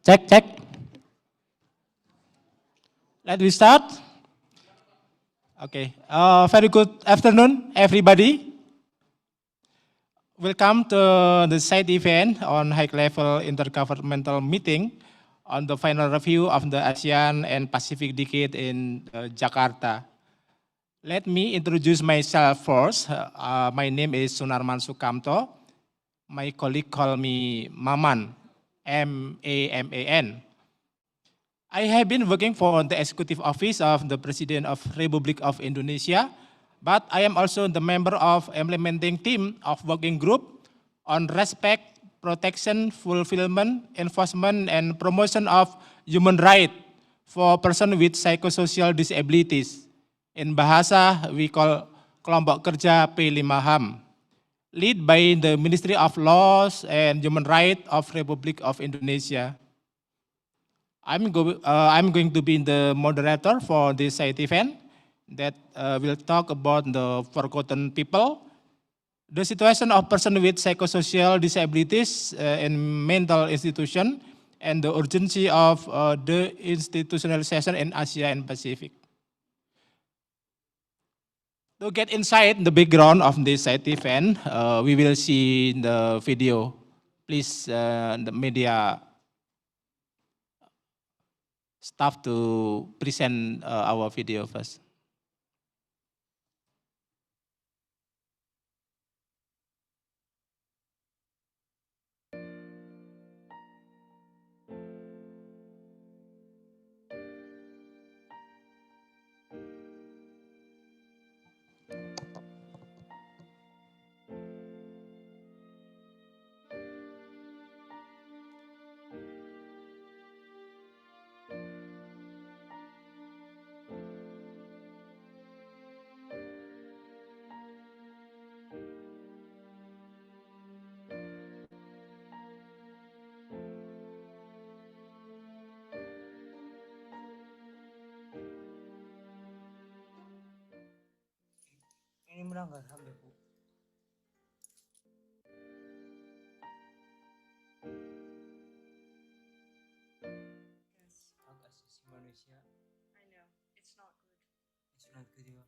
Check, check. Let me start. Okay. Very good afternoon, everybody. Welcome to the side event on high-level intergovernmental meeting on the final review of the ASEAN and Pacific Decade in Jakarta. Let me introduce myself first. My name is Sunarman Sukamto. My colleague call me Maman, M-A-M-A-N. I have been working for the executive office of the President of Republic of Indonesia, but I am also the member of implementing team of working group on respect, protection, fulfillment, enforcement, and promotion of human rights for persons with psychosocial disabilities. In Bahasa, we call Kelompok Kerja P5HAM, led by the Ministry of Laws and Human Rights of Republic of Indonesia. I'm going to be the moderator for this side event that will talk about the forgotten people, the situation of persons with psychosocial disabilities in mental institution, and the urgency of the institutionalization in Asia and Pacific. To get inside the background of this side event, we will see the video. Please, the media staff to present our video first. Ini melanggar HAM ya, Bu? Yes. Hak asasi manusia. I know. It's not good. It's not good, ya.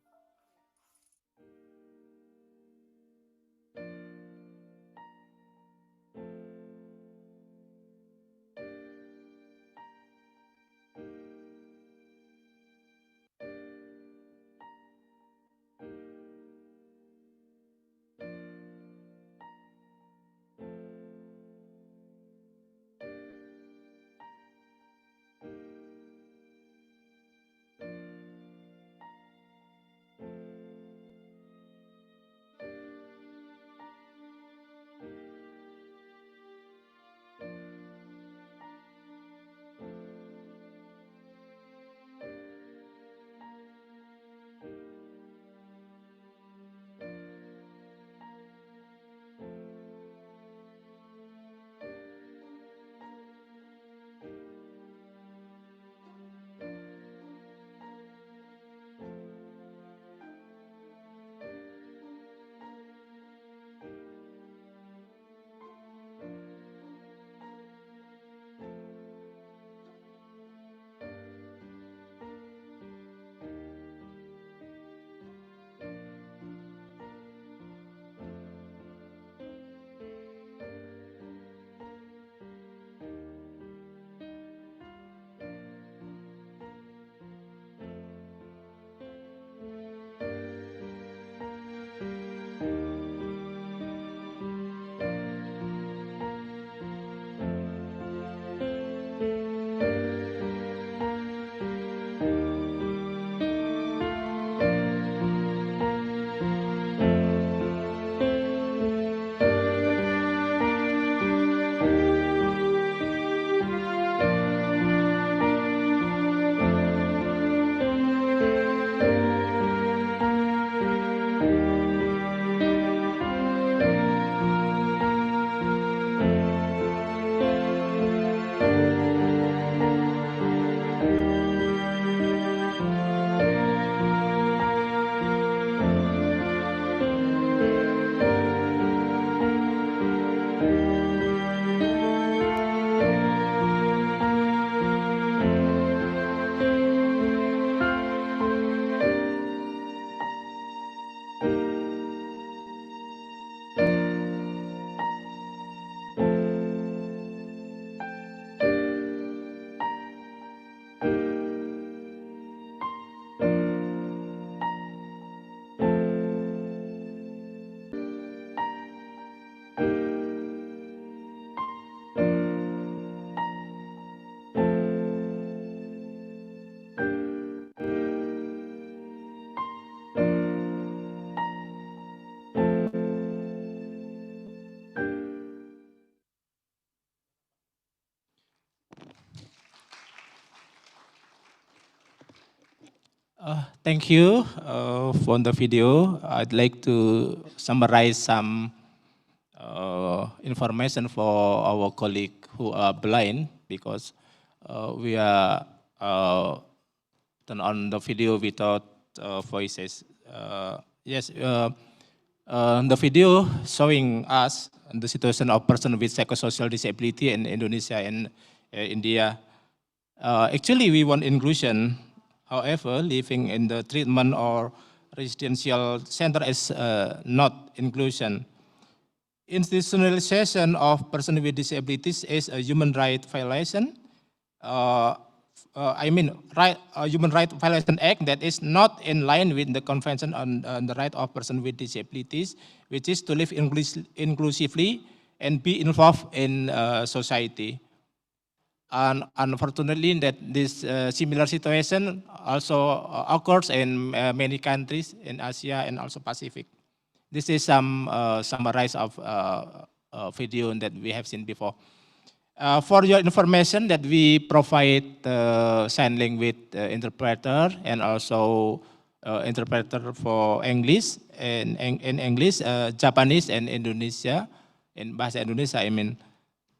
Thank you for the video. I'd like to summarize some information for our colleague who are blind because we are turn on the video without voices. Yes, the video showing us the situation of person with psychosocial disability in Indonesia and India. Actually, we want inclusion. However, living in the treatment or residential center is not inclusion. Institutionalization of person with disabilities is a human right violation. Uh, Human Right Violation Act that is not in line with the Convention on the Right of Person with Disabilities, which is to live inclusively and be involved in society. And unfortunately, that this similar situation also occurs in many countries in Asia and also Pacific. This is some summarize of video that we have seen before. For your information, that we provide sign language interpreter and also interpreter for English in English, Japanese, and Indonesia, in bahasa Indonesia, I mean.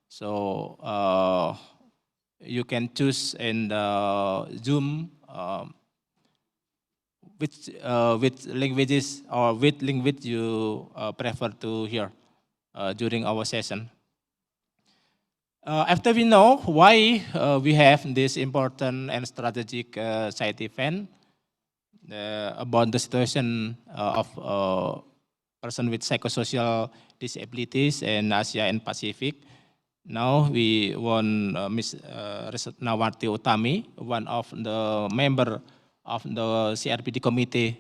So you can choose in the Zoom which languages or which language you prefer to hear during our session. After we know why we have this important and strategic side event about the situation of person with psychosocial disabilities in Asia and Pacific, now we want Ms. Nawati Utami, one of the member of the CRPD committee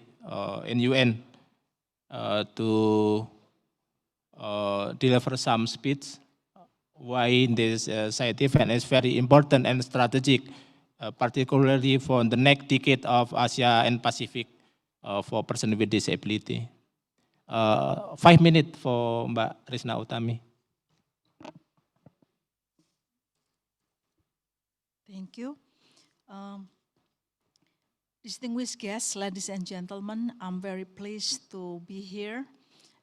in UN, to deliver some speech why this side event is very important and strategic, particularly for the next decade of Asia and Pacific for person with disability. 5 minutes for Mbak Risna Utami. Thank you. Distinguished guests, ladies and gentlemen, I'm very pleased to be here,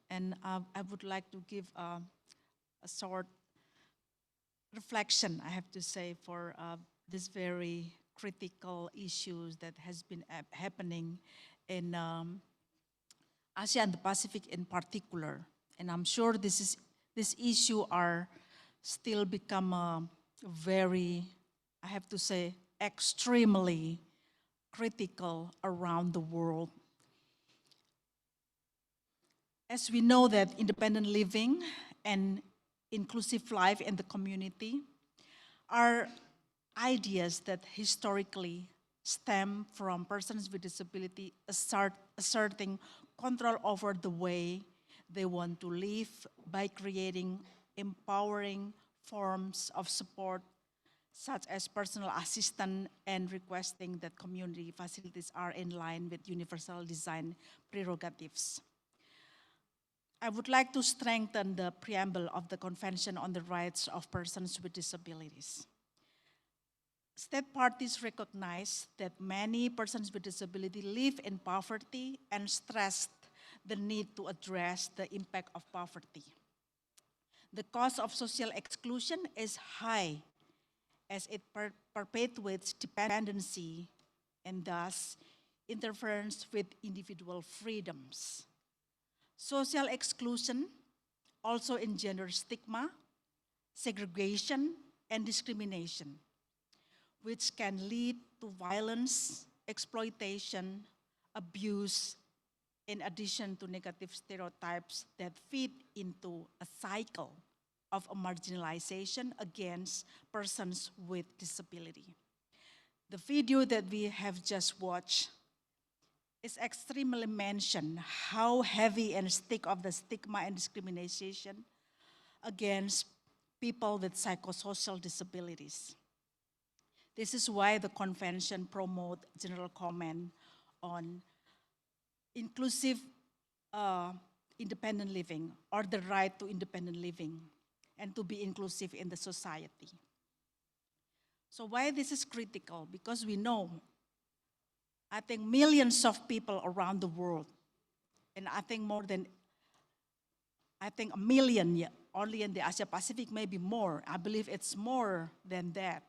and I would like to give a short reflection, I have to say, for this very critical issues that has been happening in Asia and the Pacific in particular. And I'm sure this issue are still become very, I have to say, extremely critical around the world. As we know that independent living and inclusive life in the community are ideas that historically stem from persons with disability asserting control over the way they want to live by creating empowering forms of support such as personal assistance and requesting that community facilities are in line with universal design prerogatives. I would like to strengthen the preamble of the Convention on the Rights of Persons with Disabilities. State parties recognize that many persons with disability live in poverty and stressed the need to address the impact of poverty. The cost of social exclusion is high as it perpetuates dependency and thus interferes with individual freedoms. Social exclusion also engenders stigma, segregation, and discrimination, which can lead to violence, exploitation, abuse, in addition to negative stereotypes that feed into a cycle of marginalization against persons with disability. The video that we have just watched is extremely mentioned how heavy and thick of the stigma and discrimination against people with psychosocial disabilities. This is why the convention promotes general comment on inclusive independent living or the right to independent living and to be inclusive in the society. So why this is critical? Because we know I think, millions of people around the world, and I think a million, yeah, only in the Asia Pacific, maybe more. I believe it's more than that.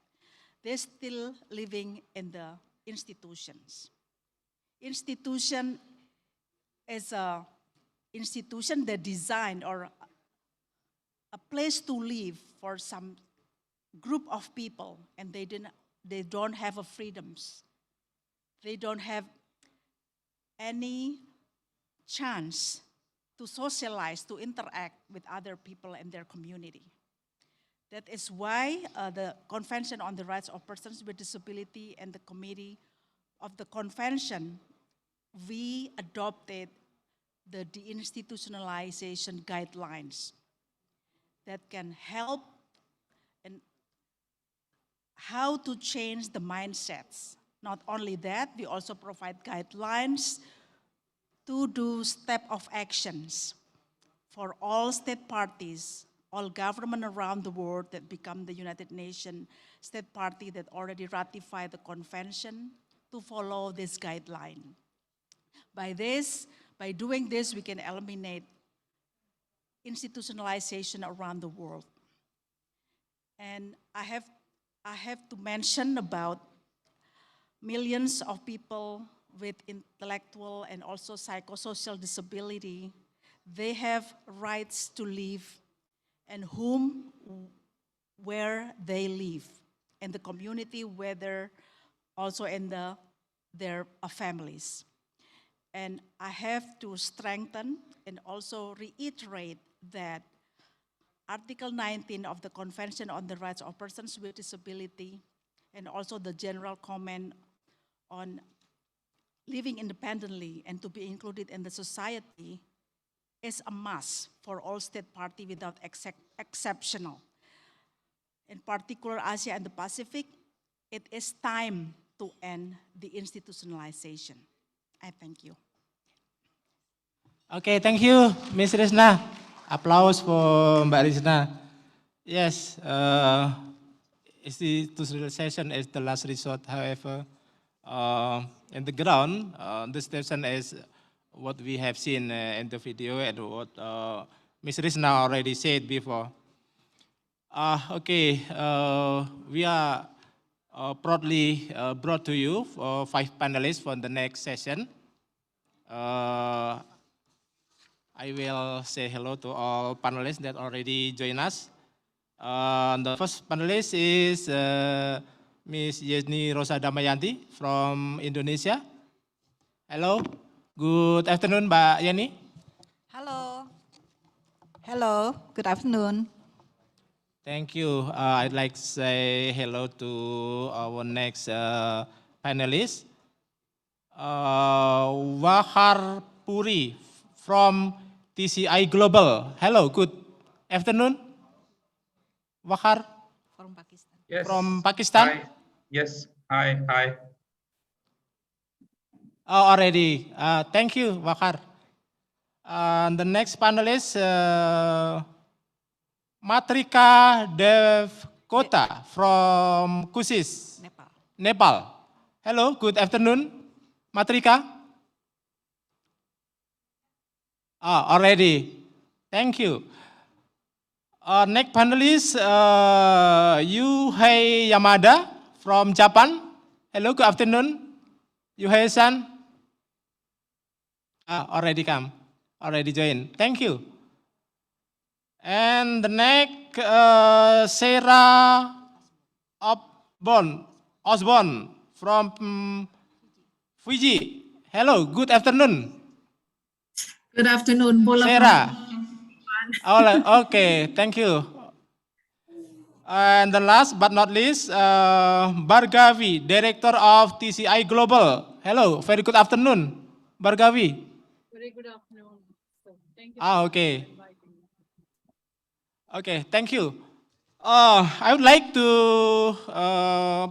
They're still living in the institutions. Institution is a institution that designed or a place to live for some group of people, and they don't have a freedoms. They don't have any chance to socialize, to interact with other people in their community. That is why the Convention on the Rights of Persons with Disability and the Committee of the Convention, we adopted the deinstitutionalization guidelines that can help in how to change the mindsets. Not only that, we also provide guidelines to do step of actions for all state parties, all government around the world that become the United Nations state party that already ratified the convention to follow this guideline. By doing this, we can eliminate institutionalization around the world. And I have to mention about millions of people with intellectual and also psychosocial disability. They have rights to live and where they live, in the community, whether also in their families. And I have to strengthen and also reiterate that Article 19 of the Convention on the Rights of Persons with Disability and also the general comment on living independently and to be included in the society is a must for all state parties without exceptional. In particular, Asia and the Pacific, it is time to end the institutionalization. I thank you. Okay, thank you, Ms. Rizna. Applause for Mbak Rizna. Yes, institutionalization is the last resort. However, in the ground, the situation is what we have seen in the video and what Ms. Rizna already said before. Okay, we are proudly brought to you 5 panelists for the next session. I will say hello to all panelists that already joined us. The first panelist is Ms. Yeni Rosa Damayanti from Indonesia. Hello, good afternoon, Mbak Yeni. Hello. Hello, good afternoon. Thank you. I'd like to say hello to our next panelist, Waqar Puri from TCI Global. Hello, good afternoon, Waqar. From Pakistan. Yes. From Pakistan? Hi. Yes. Hi. Oh, already. Thank you, Waqar. The next panelist, Matrika Devkota from Koshish, Nepal. Hello, good afternoon, Matrika. Already. Thank you. Next panelist, Yuhei Yamada from Japan. Hello, good afternoon, Yuhei-san. Already come, already join. Thank you. And the next, Sera Osborne from Fiji. Hello, good afternoon. Good afternoon, Bola. Sera. Okay, thank you. And the last but not least, Bhargavi, Director of TCI Global. Hello, very good afternoon, Bhargavi. Very good afternoon. So, thank you. Okay. Okay, thank you. I would like to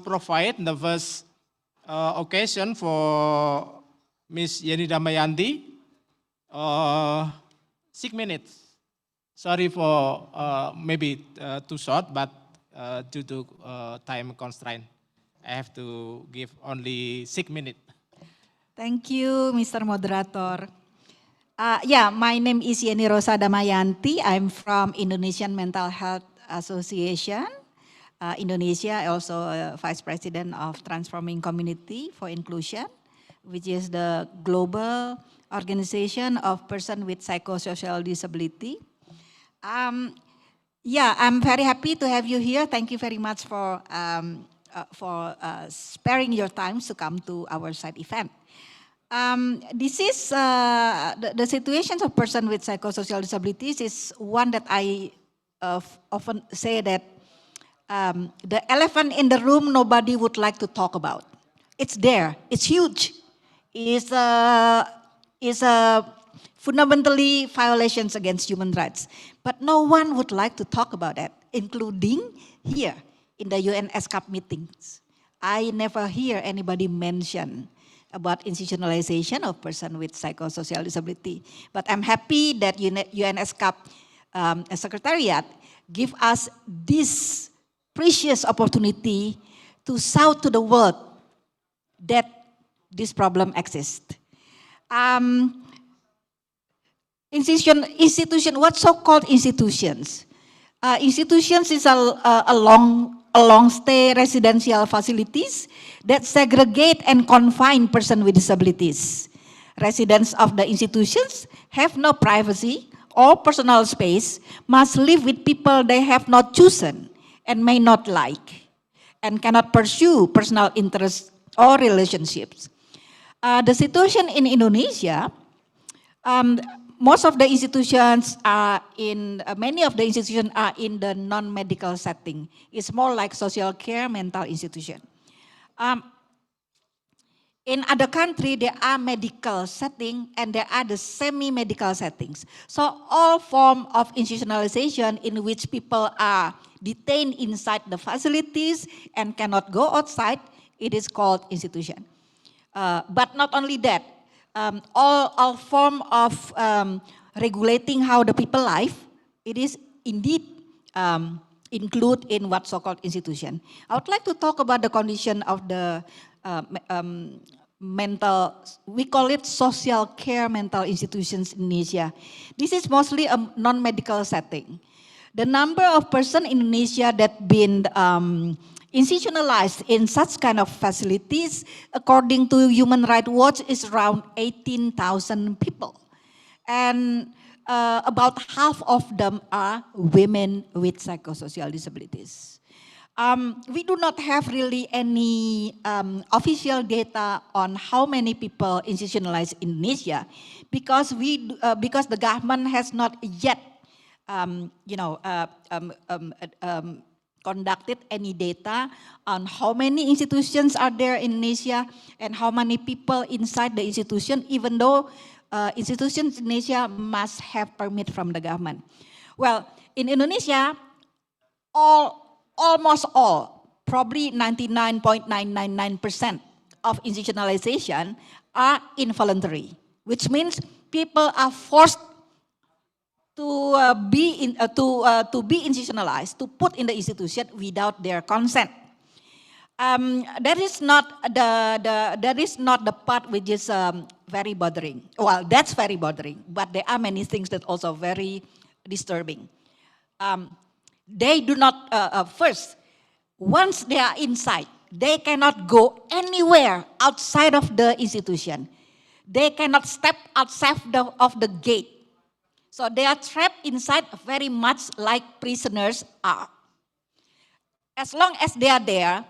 provide the first occasion for Ms. Yeni Damayanti. 6 minutes. Sorry for maybe too short, but due to time constraint, I have to give only 6 minutes. Thank you, Mr. Moderator. Yeah, my name is Yeni Rosa Damayanti. I'm from Indonesian Mental Health Association. Indonesia, also Vice President of Transforming Community for Inclusion, which is the global organization of persons with psychosocial disability. Yeah, I'm very happy to have you here. Thank you very much for sparing your time to come to our side event. This is the situations of person with psychosocial disabilities is one that I often say that the elephant in the room nobody would like to talk about. It's there. It's huge. It's fundamentally violations against human rights. But no one would like to talk about that, including here in the UN ESCAP meetings. I never hear anybody mention about institutionalization of person with psychosocial disability. But I'm happy that UN ESCAP Secretariat give us this precious opportunity to shout to the world that this problem exists. What so-called institutions? Institutions is a long stay residential facilities that segregate and confine persons with disabilities. Residents of the institutions have no privacy or personal space, must live with people they have not chosen and may not like, and cannot pursue personal interests or relationships. The situation in Indonesia, most of the institutions are in, many of the institutions are in the non-medical setting. It's more like social care, mental institution. In other country, there are medical setting and there are the semi-medical settings. So all form of institutionalization in which people are detained inside the facilities and cannot go outside, it is called institution. But not only that, all form of regulating how the people live, it is indeed include in what so-called institution. I would like to talk about the condition of the mental, we call it social care mental institutions in Indonesia. This is mostly a non-medical setting. The number of persons in Indonesia that been institutionalized in such kind of facilities, according to Human Rights Watch, is around 18,000 people. And about half of them are women with psychosocial disabilities. We do not have really any official data on how many people institutionalized in Indonesia because the government has not yet conducted any data on how many institutions are there in Indonesia and how many people inside the institution, even though institutions in Indonesia must have permit from the government. Well, in Indonesia, almost all, probably 99.999% of institutionalization are involuntary, which means people are forced to be institutionalized, to put in the institution without their consent. That is not the part which is very bothering. Well, that's very bothering, but there are many things that also very disturbing. They do not, first, once they are inside, they cannot go anywhere outside of the institution. They cannot step outside of the gate. So they are trapped inside very much like prisoners are. As long as they are there,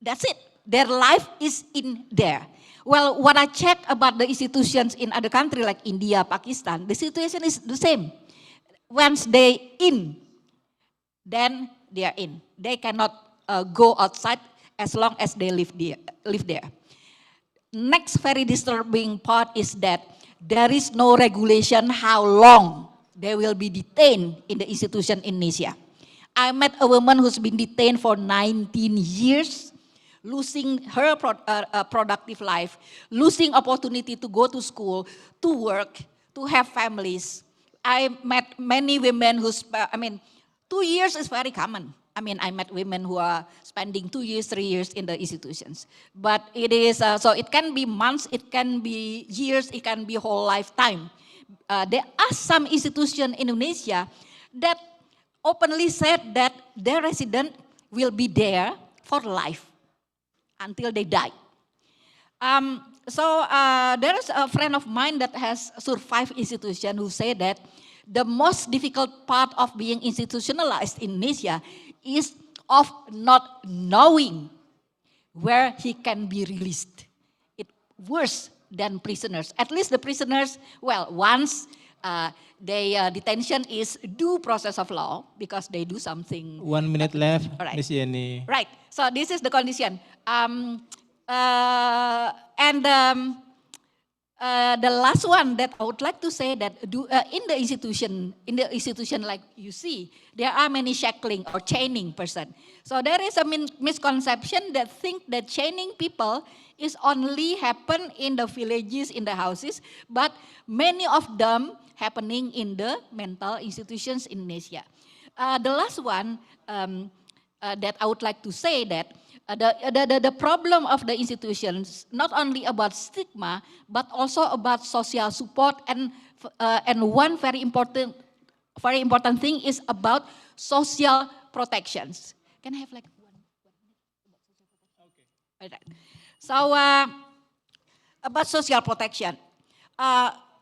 that's it. Their life is in there. Well, what I check about the institutions in other countries like India, Pakistan, the situation is the same. Once they in, then they are in. They cannot go outside as long as they live there. Next very disturbing part is that there is no regulation how long they will be detained in the institution in Indonesia. I met a woman who's been detained for 19 years, losing her productive life, losing opportunity to go to school, to work, to have families. I met many women 2 years is very common. I mean, I met women who are spending 2 years, 3 years in the institutions. But it is, so it can be months, it can be years, it can be whole lifetime. There are some institutions in Indonesia that openly said that their resident will be there for life until they die. There is a friend of mine that has survived institution who say that the most difficult part of being institutionalized in Indonesia is of not knowing where he can be released. It's worse than prisoners. At least the prisoners, well, once their detention is due process of law because they do something. 1 minute left, All right. Miss Yeni. Right. So this is the condition. The last one that I would like to say that in the institution like you see, there are many shackling or chaining person. So there is a misconception that think that chaining people is only happen in the villages, in the houses, but many of them happening in the mental institutions in Indonesia. The last one that I would like to say that the problem of the institutions not only about stigma but also about social support and one very important thing is about social protections. Can I have like 1 minute about social protection? Okay. So about social protection.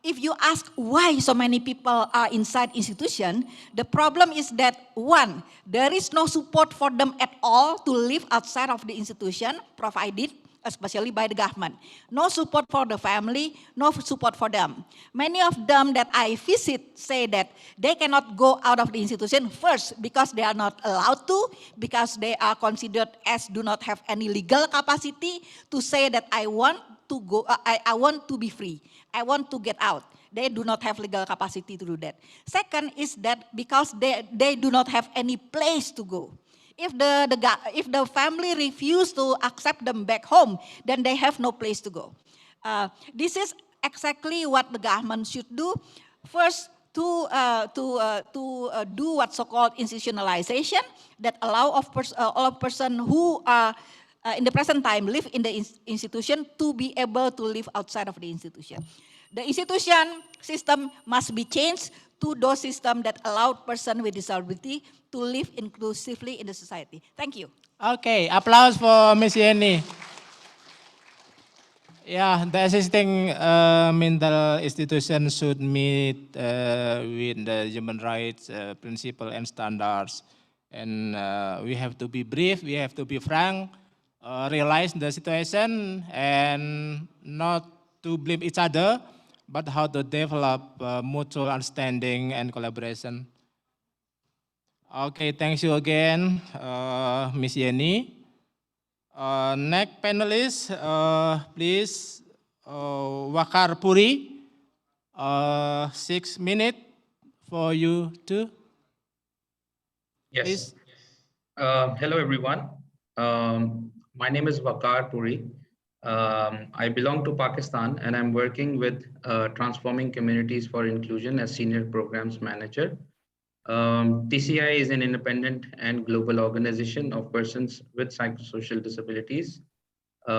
If you ask why so many people are inside institution, the problem is that one, there is no support for them at all to live outside of the institution provided, especially by the government. No support for the family, no support for them. Many of them that I visit say that they cannot go out of the institution first because they are not allowed to, because they are considered as do not have any legal capacity to say that I want to go, I want to be free. I want to get out. They do not have legal capacity to do that. Second is that because they do not have any place to go. If the family refuse to accept them back home, then they have no place to go. This is exactly what the government should do. First, to do what's so-called institutionalization that allow all person who are in the present time live in the institution to be able to live outside of the institution. The institution system must be changed to those systems that allow person with disability to live inclusively in the society. Thank you. Okay, applause for Miss Yeni. Yeah, the existing mental institution should meet with the human rights principle and standards. And we have to be brief, we have to be frank, realize the situation and not to blame each other, but how to develop mutual understanding and collaboration. Okay, thank you again, Miss Yeni. Next panelist, please, Waqar Puri. 6 minutes for you too. Yes. Please. Hello, everyone. My name is Waqar Puri. I belong to Pakistan and I'm working with Transforming Communities for Inclusion as Senior Programs Manager. TCI is an independent and global organization of persons with psychosocial disabilities,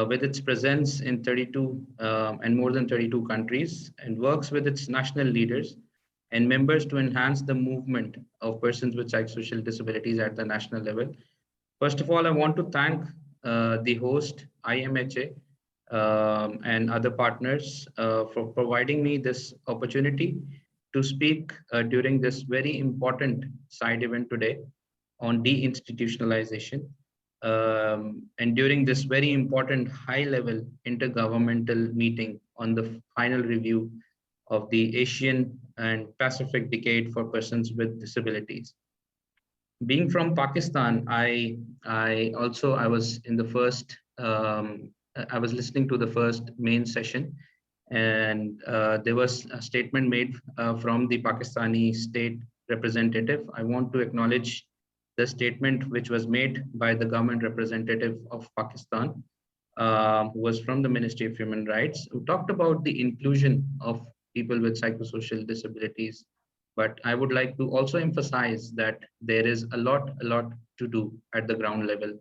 with its presence in 32 and more than 32 countries, and works with its national leaders and members to enhance the movement of persons with psychosocial disabilities at the national level. First of all, I want to thank the host, IMHA, and other partners for providing me this opportunity to speak during this very important side event today on deinstitutionalization, and during this very important high-level intergovernmental meeting on the final review of the Asian and Pacific Decade for Persons with Disabilities. Being from Pakistan, I was in the first, I was listening to the first main session, and there was a statement made from the Pakistani state representative. I want to acknowledge the statement which was made by the government representative of Pakistan, who was from the Ministry of Human Rights, who talked about the inclusion of people with psychosocial disabilities But I would like to also emphasize that there is a lot to do at the ground level.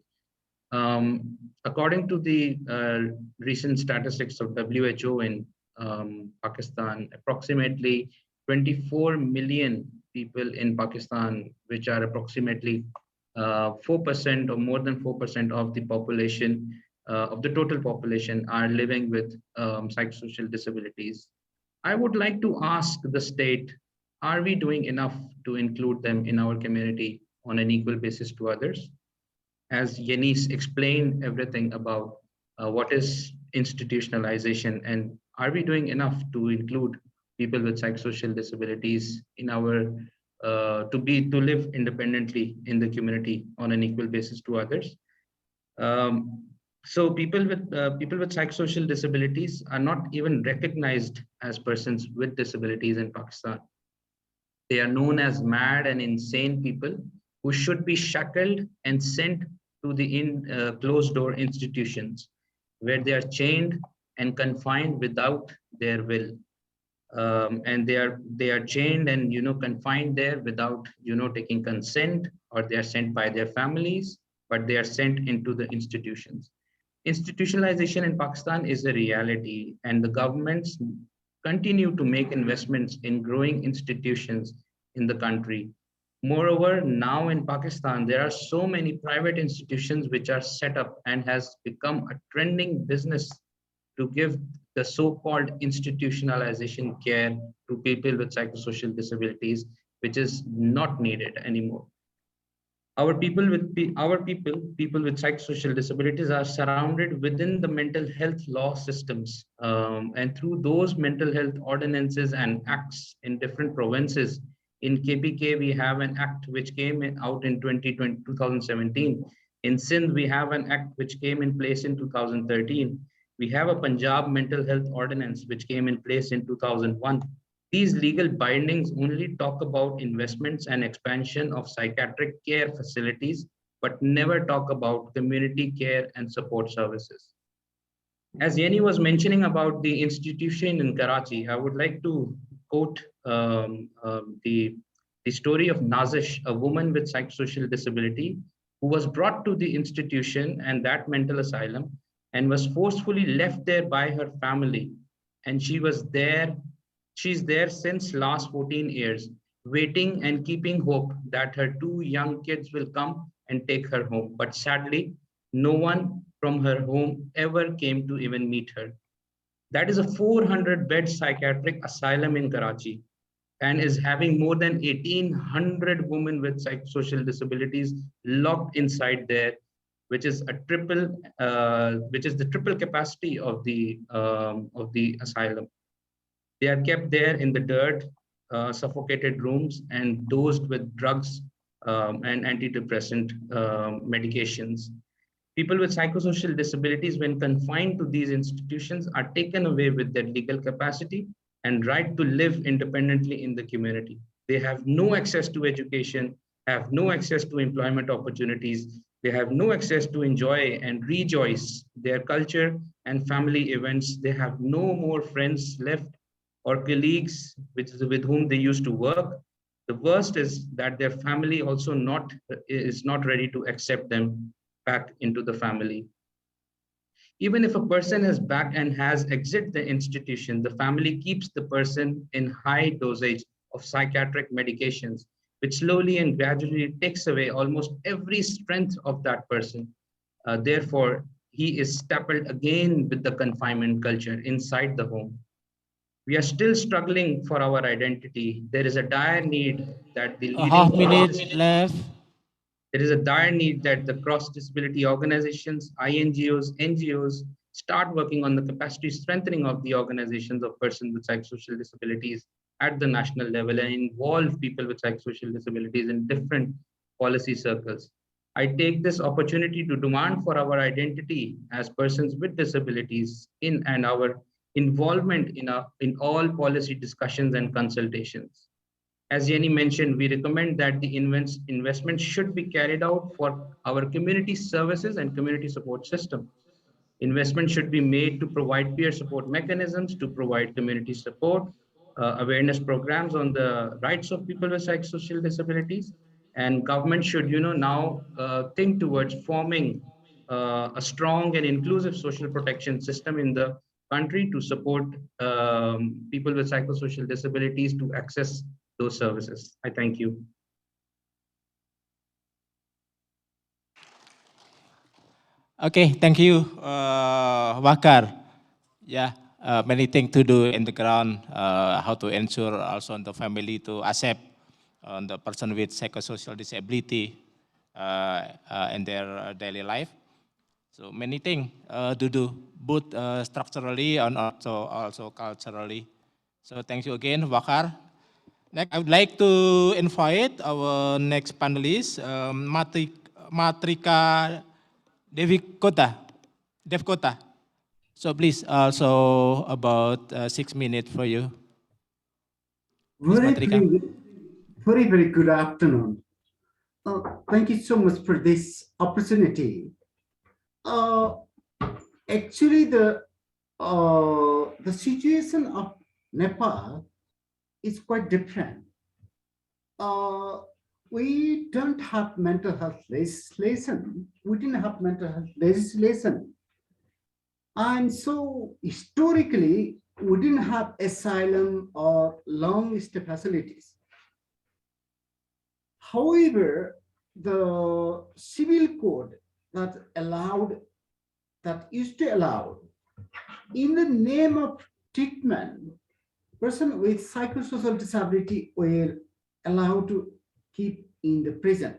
According to the recent statistics of WHO in Pakistan, approximately 24 million people in Pakistan, which are approximately 4% or more than 4% of the population, of the total population, are living with psychosocial disabilities. I would like to ask the state, are we doing enough to include them in our community on an equal basis to others? As Yeni explained everything about what is institutionalization, and are we doing enough to include people with psychosocial disabilities in our to live independently in the community on an equal basis to others? So people with psychosocial disabilities are not even recognized as persons with disabilities in Pakistan. They are known as mad and insane people who should be shackled and sent to the closed door institutions where they are chained and confined without their will. And they are chained and confined there without taking consent, or they are sent by their families, but they are sent into the institutions. Institutionalization in Pakistan is a reality, and the governments continue to make investments in growing institutions in the country. Moreover, now in Pakistan, there are so many private institutions which are set up and has become a trending business to give the so-called institutionalization care to people with psychosocial disabilities, which is not needed anymore. Our people with people with psychosocial disabilities are surrounded within the mental health law systems, and through those mental health ordinances and acts in different provinces. In KPK, we have an act which came out in 2017. In Sindh, we have an act which came in place in 2013. We have a Punjab mental health ordinance which came in place in 2001. These legal bindings only talk about investments and expansion of psychiatric care facilities, but never talk about community care and support services. As Yeni was mentioning about the institution in Karachi, I would like to quote the story of Nazish, a woman with psychosocial disability who was brought to the institution and that mental asylum and was forcefully left there by her family. And she's there since last 14 years, waiting and keeping hope that her two young kids will come and take her home. But sadly, no one from her home ever came to even meet her. That is a 400-bed psychiatric asylum in Karachi and is having more than 1,800 women with psychosocial disabilities locked inside there, which is the triple capacity of the asylum. They are kept there in the dirt, suffocated rooms, and dosed with drugs and antidepressant medications. People with psychosocial disabilities, when confined to these institutions, are taken away with their legal capacity and right to live independently in the community. They have no access to education, have no access to employment opportunities. They have no access to enjoy and rejoice their culture and family events. They have no more friends left or colleagues with whom they used to work. The worst is that their family also is not ready to accept them back into the family. Even if a person is back and has exited the institution, the family keeps the person in high dosage of psychiatric medications, which slowly and gradually takes away almost every strength of that person. Therefore, he is stapled again with the confinement culture inside the home. We are still struggling for our identity. There is a dire need that the A half leading minute left. There is a dire need that the cross-disability organizations, INGOs, NGOs start working on the capacity strengthening of the organizations of persons with psychosocial disabilities at the national level and involve people with psychosocial disabilities in different policy circles. I take this opportunity to demand for our identity as persons with disabilities and our involvement in all policy discussions and consultations. As Yeni mentioned, we recommend that the investment should be carried out for our community services and community support system. Investment should be made to provide peer support mechanisms, to provide community support, awareness programs on the rights of people with psychosocial disabilities. And government should, now think towards forming a strong and inclusive social protection system in the country to support people with psychosocial disabilities to access those services. I thank you. Okay, thank you, Waqar. Yeah, many things to do in the ground, how to ensure also the family to accept the person with psychosocial disability in their daily life. So many things to do, both structurally and also culturally. So thank you again, Waqar. Next, I would like to invite our next panelist, Matrika Devkota. So please, also about 6 minutes for you. Please, Matrika. Very good afternoon. Thank you so much for this opportunity. Actually, the situation of Nepal is quite different. We don't have mental health legislation. We didn't have mental health legislation. And so historically, we didn't have asylum or long stay facilities. However, the civil code that used to allow, in the name of treatment, person with psychosocial disability were allowed to keep in the prison.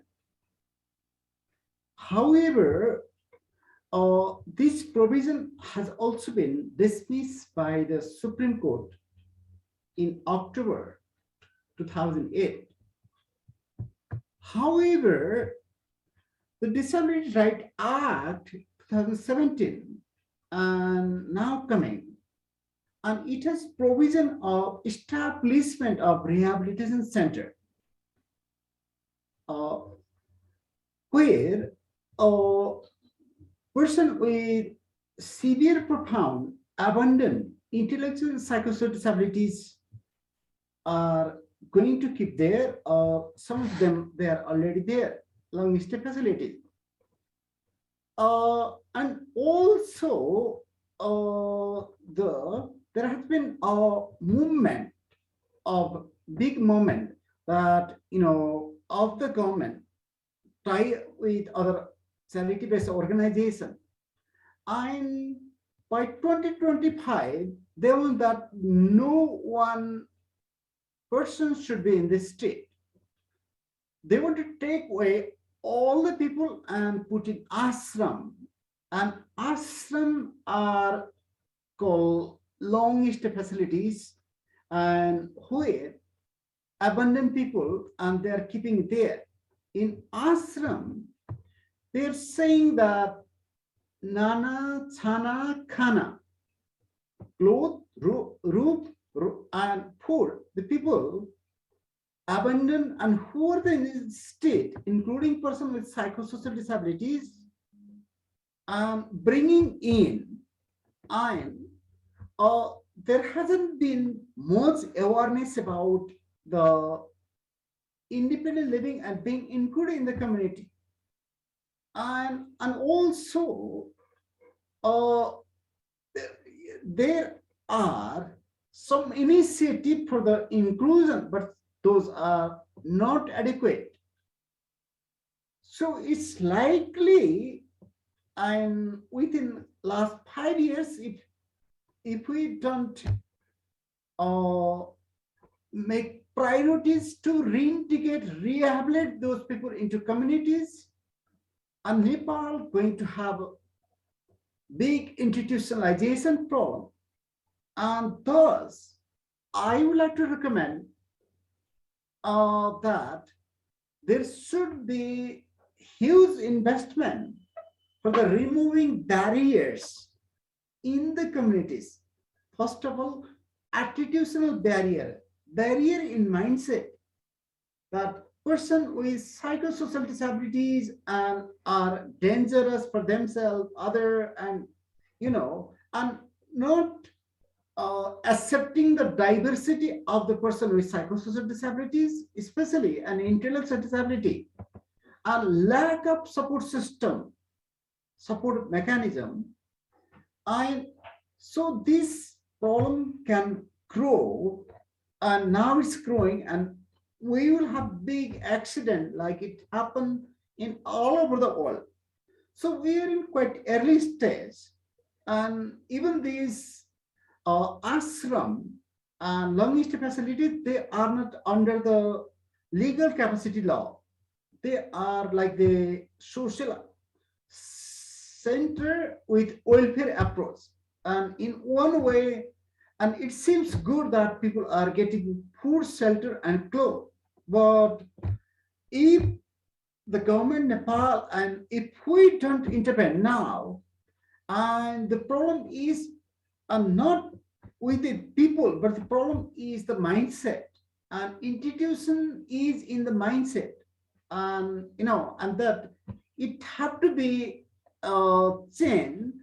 However, this provision has also been dismissed by the Supreme Court in October 2008. However, the Disability Rights Act 2017 and now coming, and it has provision of establishment of rehabilitation center, where a person with severe, profound, abundant intellectual and psychosocial disabilities are going to keep there, or some of them, they are already there, long stay facilities. And also, there has been a movement, of big movement that, of the government tie with other charity-based organization. And by 2025, they want that no one person should be in this state. They want to take away all the people and put in ashram. And ashram are called long stay facilities, and where abandoned people, and they are keeping there. In ashram, they're saying that nana, chana, khana, cloth, roof, and food, the people abandoned and who are in this state, including person with psychosocial disabilities, bringing in, and there hasn't been much awareness about the independent living and being included in the community. And also, there are some initiative for the inclusion, but those are not adequate. So it's likely, and within last 5 years, if we don't make priorities to reintegrate, rehabilitate those people into communities, and Nepal going to have a big institutionalization problem. And thus, I would like to recommend that there should be huge investment for the removing barriers in the communities. First of all, attitudinal barrier in mindset, that person with psychosocial disabilities and are dangerous for themselves, other, and and not accepting the diversity of the person with psychosocial disabilities, especially an intellectual disability, and lack of support system, support mechanism, and so this problem can grow, and now it's growing, and we will have big accident like it happened in all over the world. So we are in quite early stage, and even these ashram and long-stay facilities, they are not under the legal capacity law. They are like the social center with welfare approach. And in one way, and it seems good that people are getting food, shelter, and clothes. But if the government Nepal, and if we don't intervene now, and the problem is not with the people, but the problem is the mindset, and institution is in the mindset, and and that it have to be changed,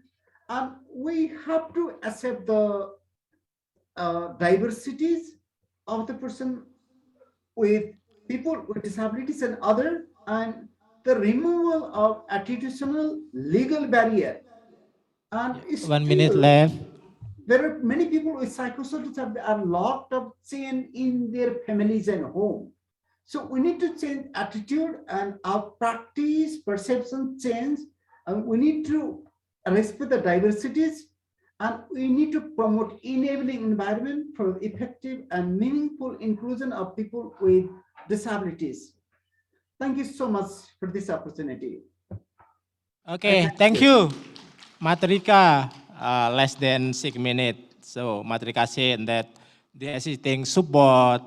and we have to accept the diversities of the person with people with disabilities and other, and the removal of attitudinal legal barrier. And 1 minute still, left. there are many people with psychosocial disability are locked up chain in their families and home. So we need to change attitude and our practice, perception change, and we need to respect the diversities, and we need to promote enabling environment for effective and meaningful inclusion of people with disabilities. Thank you so much for this opportunity. Okay, thank you, Matrika. Less than 6 minutes. So Matrika said that the existing support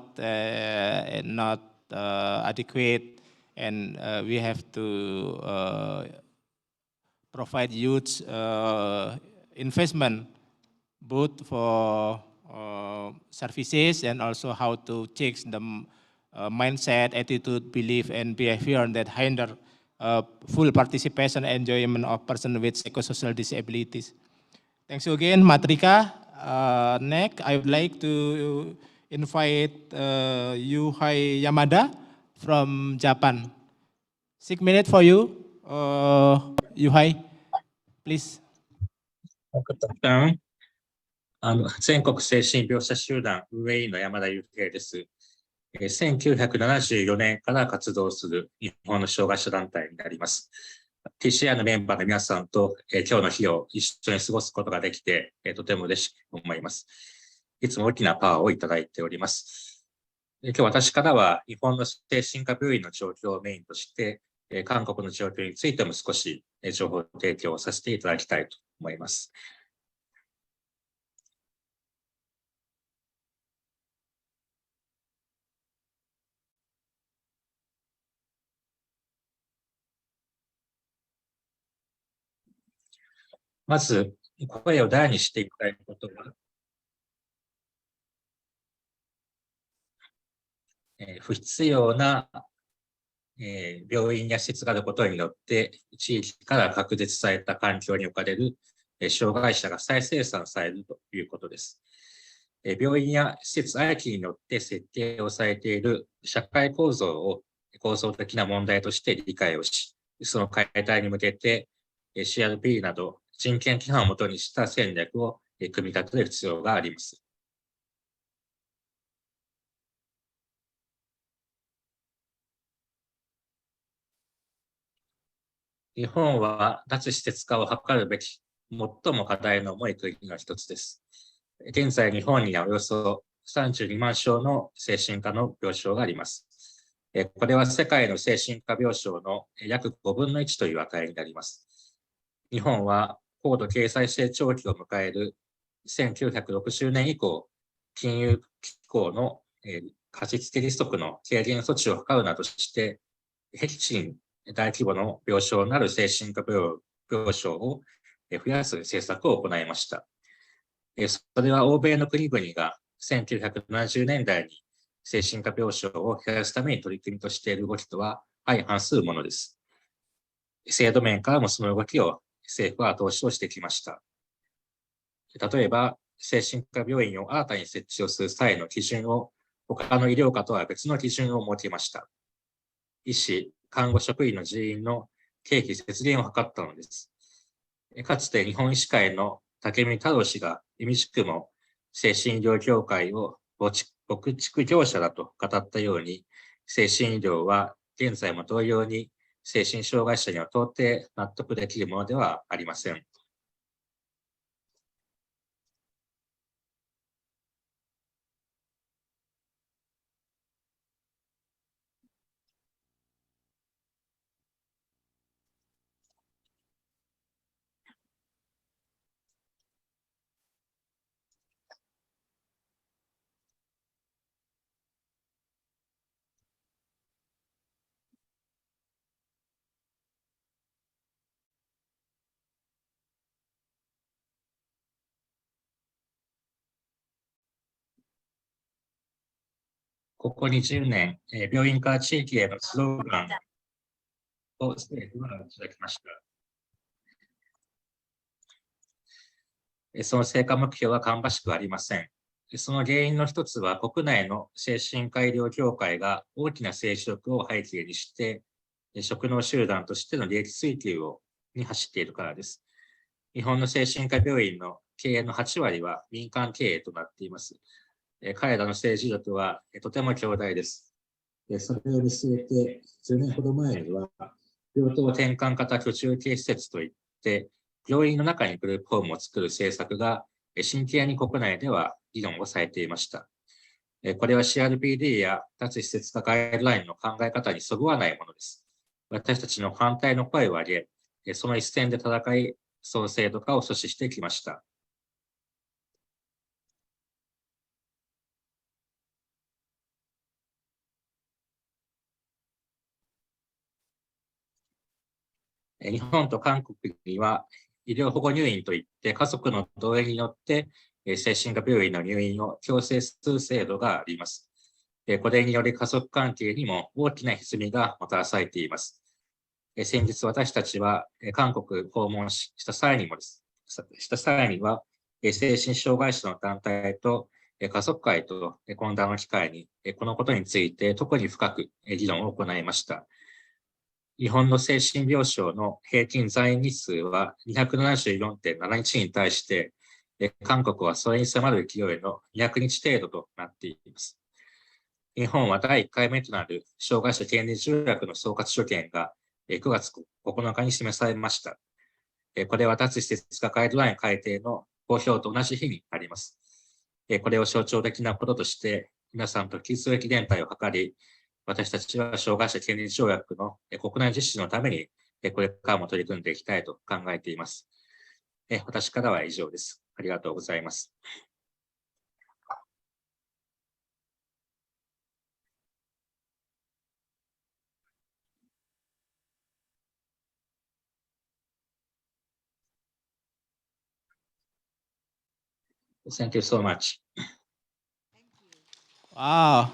not adequate, and we have to provide huge investment, both for services and also how to change the mindset, attitude, belief, and behavior that hinder full participation and enjoyment of person with psychosocial disabilities. Thanks you again, Matrika. Next, I would like to invite Yuhei Yamada from Japan. 6 minutes for you, Yuhei, please.全国精神病者集団運営員の山田雄平です。1974年から活動する日本の障害者団体になります。TCI のメンバーの皆さんと今日の日を一緒に過ごすことができてとても嬉しく思います。いつも大きなパワーをいただいております。今日私からは日本の精神科病院の状況をメインとして韓国の状況についても少し情報提供をさせていただきたいと思います。まず、声を大にしていきたいことは、不必要な病院や施設があることによって、地域から隔絶された環境に置かれる障害者が再生産されるということです。病院や施設ありきによって設計をされている社会構造を構造的な問題として理解をし、その解体に向けて CRP など人権規範をもとにした戦略を組み立てる必要があります。日本は脱施設化を図るべき最も課題の重い国の一つです。現在、日本にはおよそ32万床の精神科の病床があります。これは世界の精神科病床の約5分の1という値になります。日本は高度経済成長期を迎える1960年以降、金融機構の貸付利息の軽減措置を図るなどして、僻地に大規模の病床のある精神科病床を増やす政策を行いました。それは欧米の国々が1970年代に精神科病床を減らすために取り組みとしている動きとは相反するものです。制度面からもその動きを政府は後押しをしてきました。例えば、精神科病院を新たに設置をする際の基準を他の医療科とは別の基準を設けました。医師、看護職員の人員の経費節減を図ったのです。かつて日本医師会の武見太郎氏が意味しくも精神医療業界を牧畜業者だと語ったように、精神医療は現在も同様に精神障害者には到底納得できるものではありません。ここ20年、病院から地域へのスローガンを政府が打ち出しました。その成果目標は芳しくありません。その原因の一つは、国内の精神科医療協会が大きな政治力を背景にして、職能集団としての利益追求に走っているからです。日本の精神科病院の経営の8割は民間経営となっています。彼らの政治力はとても強大です。それを見据えて、10年ほど前には、病棟転換型居住系施設といって、病院の中にグループホームを作る政策が、真剣に国内では議論をされていました。これは CRPD や脱施設化ガイドラインの考え方にそぐわないものです。私たちの反対の声を上げ、その一線で戦い、その制度化を阻止してきました。日本と韓国には医療保護入院といって家族の同意によって精神科病院の入院を強制する制度があります。これにより家族関係にも大きな歪みがもたらされています。先日私たちは韓国訪問した際には精神障害者の団体と家族会と懇談の機会にこのことについて特に深く議論を行いました。日本の精神病床の平均在院日数は 274.7 日に対して、韓国はそれに迫る勢いの200日程度となっています。日本は第1回目となる障害者権利条約の総括所見が9月9日に示されました。これは脱施設化ガイドライン改定の公表と同じ日になります。これを象徴的なこととして、皆さんと引き続き連帯を図り、私たちは障害者権利条約の国内実施のために、これからも取り組んでいきたいと考えています。私からは以上です。ありがとうございます。Thank you so much. Wow.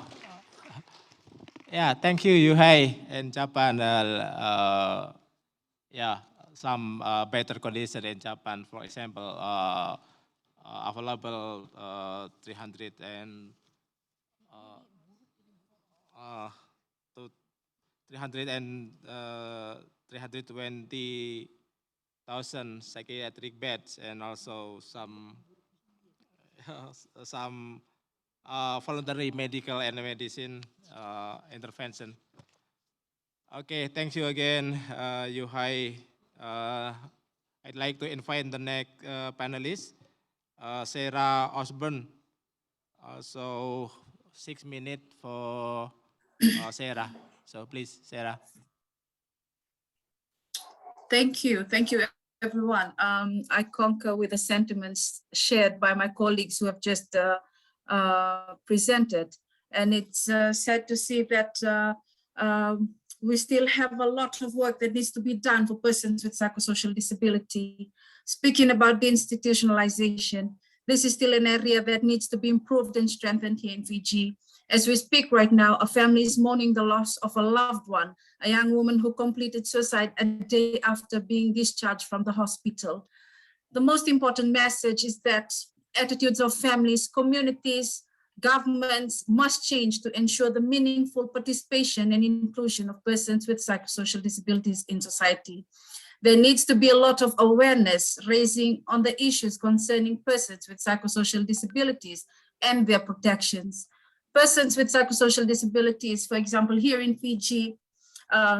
Yeah, thank you, Yuhei in Japan. Yeah, some better condition in Japan, for example, available 320,000 psychiatric beds, and also some voluntary medical and medicine intervention. Okay, thank you again, Yuhei. I'd like to invite the next panelist, Sera Osborne. So 6 minutes for Sera. So please, Sera. Thank you everyone. I concur with the sentiments shared by my colleagues who have just presented, and it's sad to see that we still have a lot of work that needs to be done for persons with psychosocial disability. Speaking about deinstitutionalization, this is still an area that needs to be improved and strengthened here in Fiji. As we speak right now, a family is mourning the loss of a loved one, a young woman who completed suicide a day after being discharged from the hospital. The most important message is that attitudes of families, communities, governments must change to ensure the meaningful participation and inclusion of persons with psychosocial disabilities in society. There needs to be a lot of awareness raising on the issues concerning persons with psychosocial disabilities and their protections. Persons with psychosocial disabilities, for example, here in Fiji,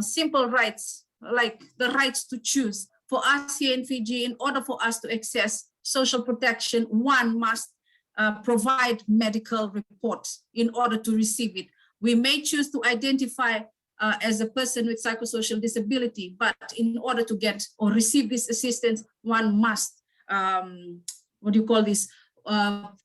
simple rights like the rights to choose. For us here in Fiji, in order for us to access social protection, one must provide medical reports in order to receive it. We may choose to identify as a person with psychosocial disability, but in order to get or receive this assistance, one must,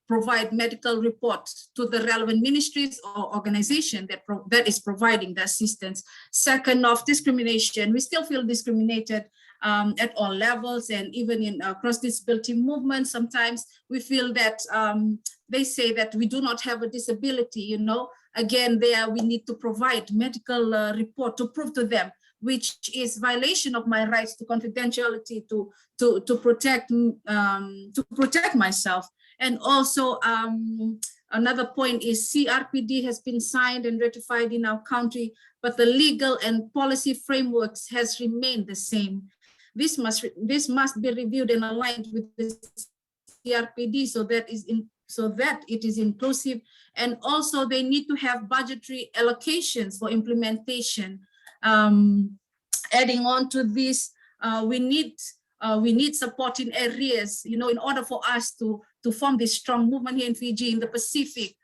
provide medical report to the relevant ministries or organization that is providing the assistance. Second, of discrimination, we still feel discriminated at all levels, and even in cross-disability movements, sometimes we feel that they say that we do not have a disability, you know. Again, there we need to provide medical report to prove to them, which is violation of my rights to confidentiality, to protect myself. And also another point is CRPD has been signed and ratified in our country, but the legal and policy frameworks has remained the same. This must be reviewed and aligned with the CRPD so that it is inclusive, and also they need to have budgetary allocations for implementation. Adding on to this, we need support in areas, you know, in order for us to form this strong movement here in Fiji, in the Pacific,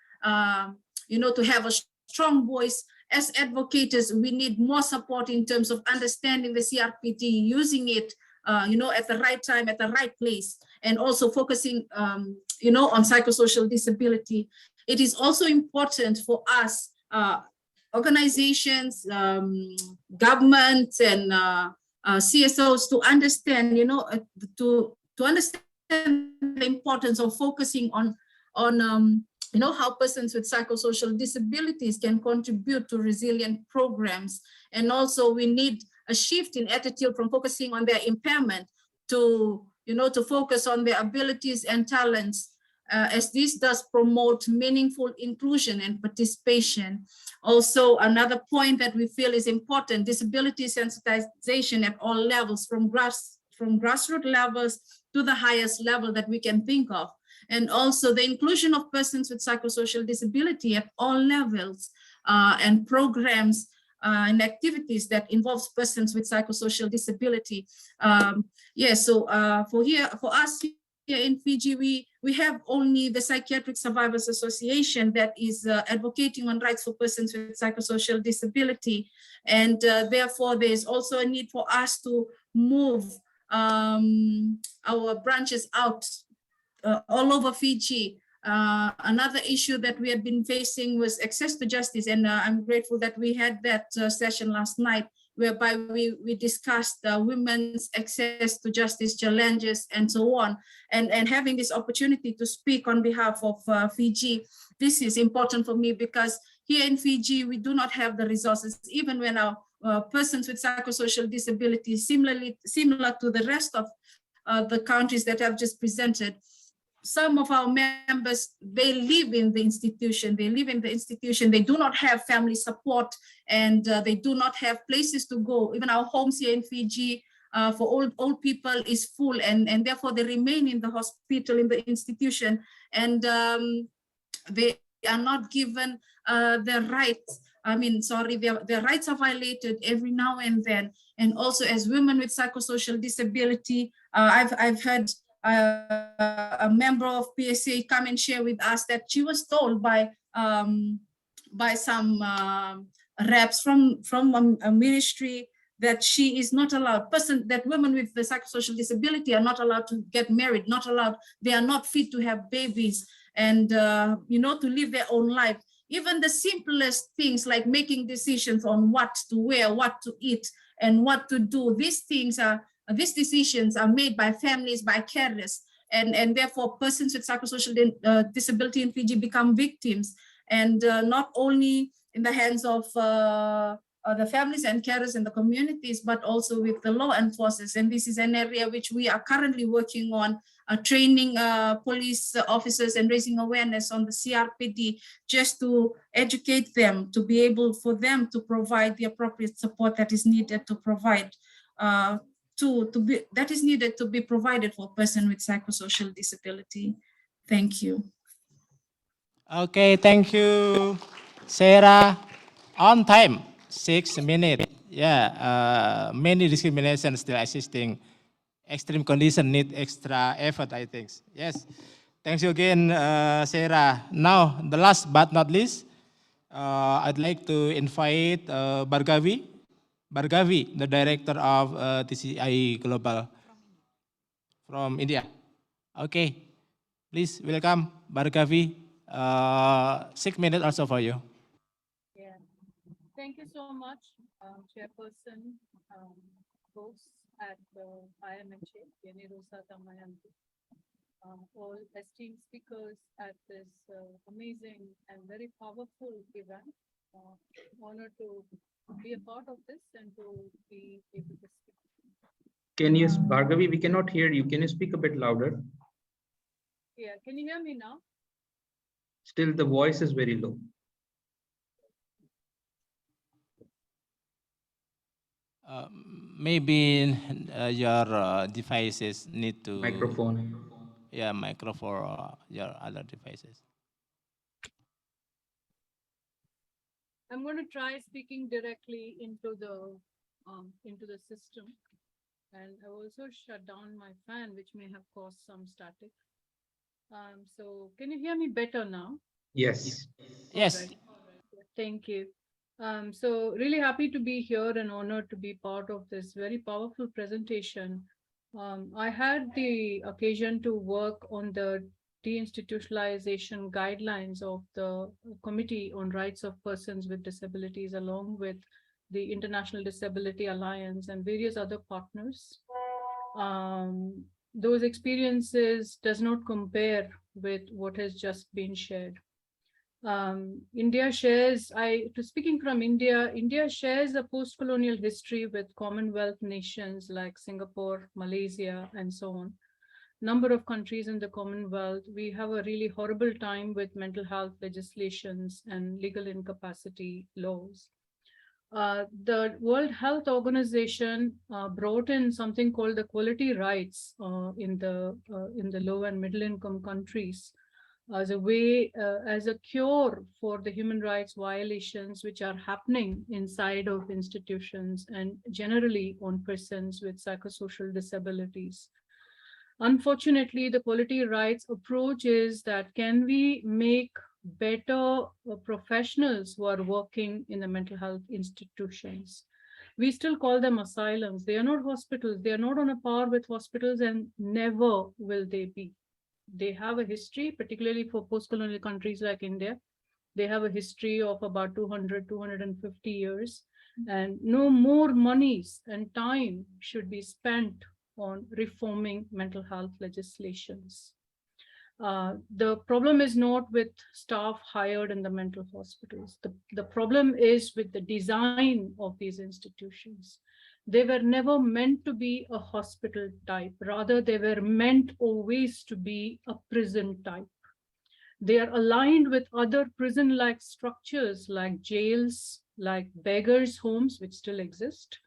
you know, to have a strong voice. As advocates, we need more support in terms of understanding the CRPD, using it, you know, at the right time, at the right place, and also focusing, you know, on psychosocial disability. It is also important for us, organizations, governments, and CSOs to understand, you know, to understand the importance of focusing on you know, how persons with psychosocial disabilities can contribute to resilient programs. And also we need a shift in attitude from focusing on their impairment to, you know, to focus on their abilities and talents, as this does promote meaningful inclusion and participation. Also, another point that we feel is important, disability sensitization at all levels, from grassroots levels to the highest level that we can think of. And also the inclusion of persons with psychosocial disability at all levels, and programs and activities that involves persons with psychosocial disability. For us here in Fiji, we have only the Psychiatric Survivors Association that is advocating on rights for persons with psychosocial disability. And therefore, there's also a need for us to move our branches out all over Fiji. Another issue that we have been facing was access to justice, and I'm grateful that we had that session last night, whereby we discussed women's access to justice challenges and so on, and having this opportunity to speak on behalf of Fiji. This is important for me because here in Fiji, we do not have the resources, even when our persons with psychosocial disabilities, similar to the rest of the countries that I've just presented. Some of our members, they live in the institution. They do not have family support, and they do not have places to go. Even our homes here in Fiji for old people is full, and therefore they remain in the hospital, in the institution, and they are not given their rights. Their rights are violated every now and then. And also, as women with psychosocial disability, I've heard a member of PSA come and share with us that she was told by some reps from a ministry that she is not allowed, that women with the psychosocial disability are not allowed to get married, they are not fit to have babies, and you know, to live their own life. Even the simplest things like making decisions on what to wear, what to eat, and what to do, these decisions are made by families, by carers, and therefore persons with psychosocial disability in Fiji become victims, and not only in the hands of the families and carers in the communities, but also with the law enforcers. And this is an area which we are currently working on, training police officers and raising awareness on the CRPD, just to educate them, to be able for them to provide the appropriate support that is needed to provide that is needed to be provided for a person with psychosocial disability. Thank you. Okay, thank you, Sarah. On time, 6 minutes. Yeah, many discriminations still existing. Extreme condition need extra effort, I think. Yes, thanks you again, Sarah. Now, the last but not least, I'd like to invite Bhargavi, the director of TCI Global from India. Okay, please welcome Bhargavi. 6 minutes also for you. Yeah, thank you so much, Chairperson, hosts at IMHA, Yeni, Rosa, Damayanti, all esteemed speakers at this amazing and very powerful event. Honored to be a part of this and to be able to speak. Can you, Bhargavi, we cannot hear you. Can you speak a bit louder? Yeah, can you hear me now? Still, the voice is very low. Maybe your devices need to Microphone. Yeah, microphone or your other devices. I'm going to try speaking directly into the system, and I also shut down my fan, which may have caused some static. So can you hear me better now? Yes. Yes. All right. Thank you. So really happy to be here and honored to be part of this very powerful presentation. I had the occasion to work on the deinstitutionalization guidelines of the Committee on Rights of Persons with Disabilities, along with the International Disability Alliance and various other partners. Those experiences does not compare with what has just been shared. India shares, speaking from India, India shares a post-colonial history with Commonwealth nations like Singapore, Malaysia, and so on. Number of countries in the Commonwealth, we have a really horrible time with mental health legislations and legal incapacity laws. The World Health Organization brought in something called the quality rights in the low and middle income countries as a way, as a cure for the human rights violations which are happening inside of institutions and generally on persons with psychosocial disabilities. Unfortunately, the quality rights approach is that can we make better professionals who are working in the mental health institutions? We still call them asylums. They are not hospitals. They are not on a par with hospitals and never will they be. They have a history, particularly for post-colonial countries like India. They have a history of about 200, 250 years, and no more monies and time should be spent on reforming mental health legislations. The problem is not with staff hired in the mental hospitals. The problem is with the design of these institutions. They were never meant to be a hospital type. Rather, they were meant always to be a prison type. They are aligned with other prison-like structures like jails, like beggars' homes, which still exist,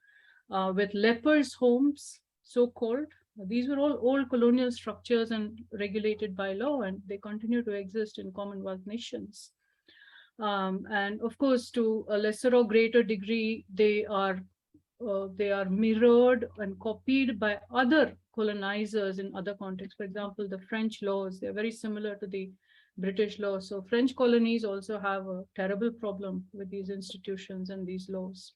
with lepers' homes, so-called. These were all old colonial structures and regulated by law, and they continue to exist in Commonwealth nations. And of course, to a lesser or greater degree, they are mirrored and copied by other colonizers in other contexts. For example, the French laws, they're very similar to the British laws. So French colonies also have a terrible problem with these institutions and these laws.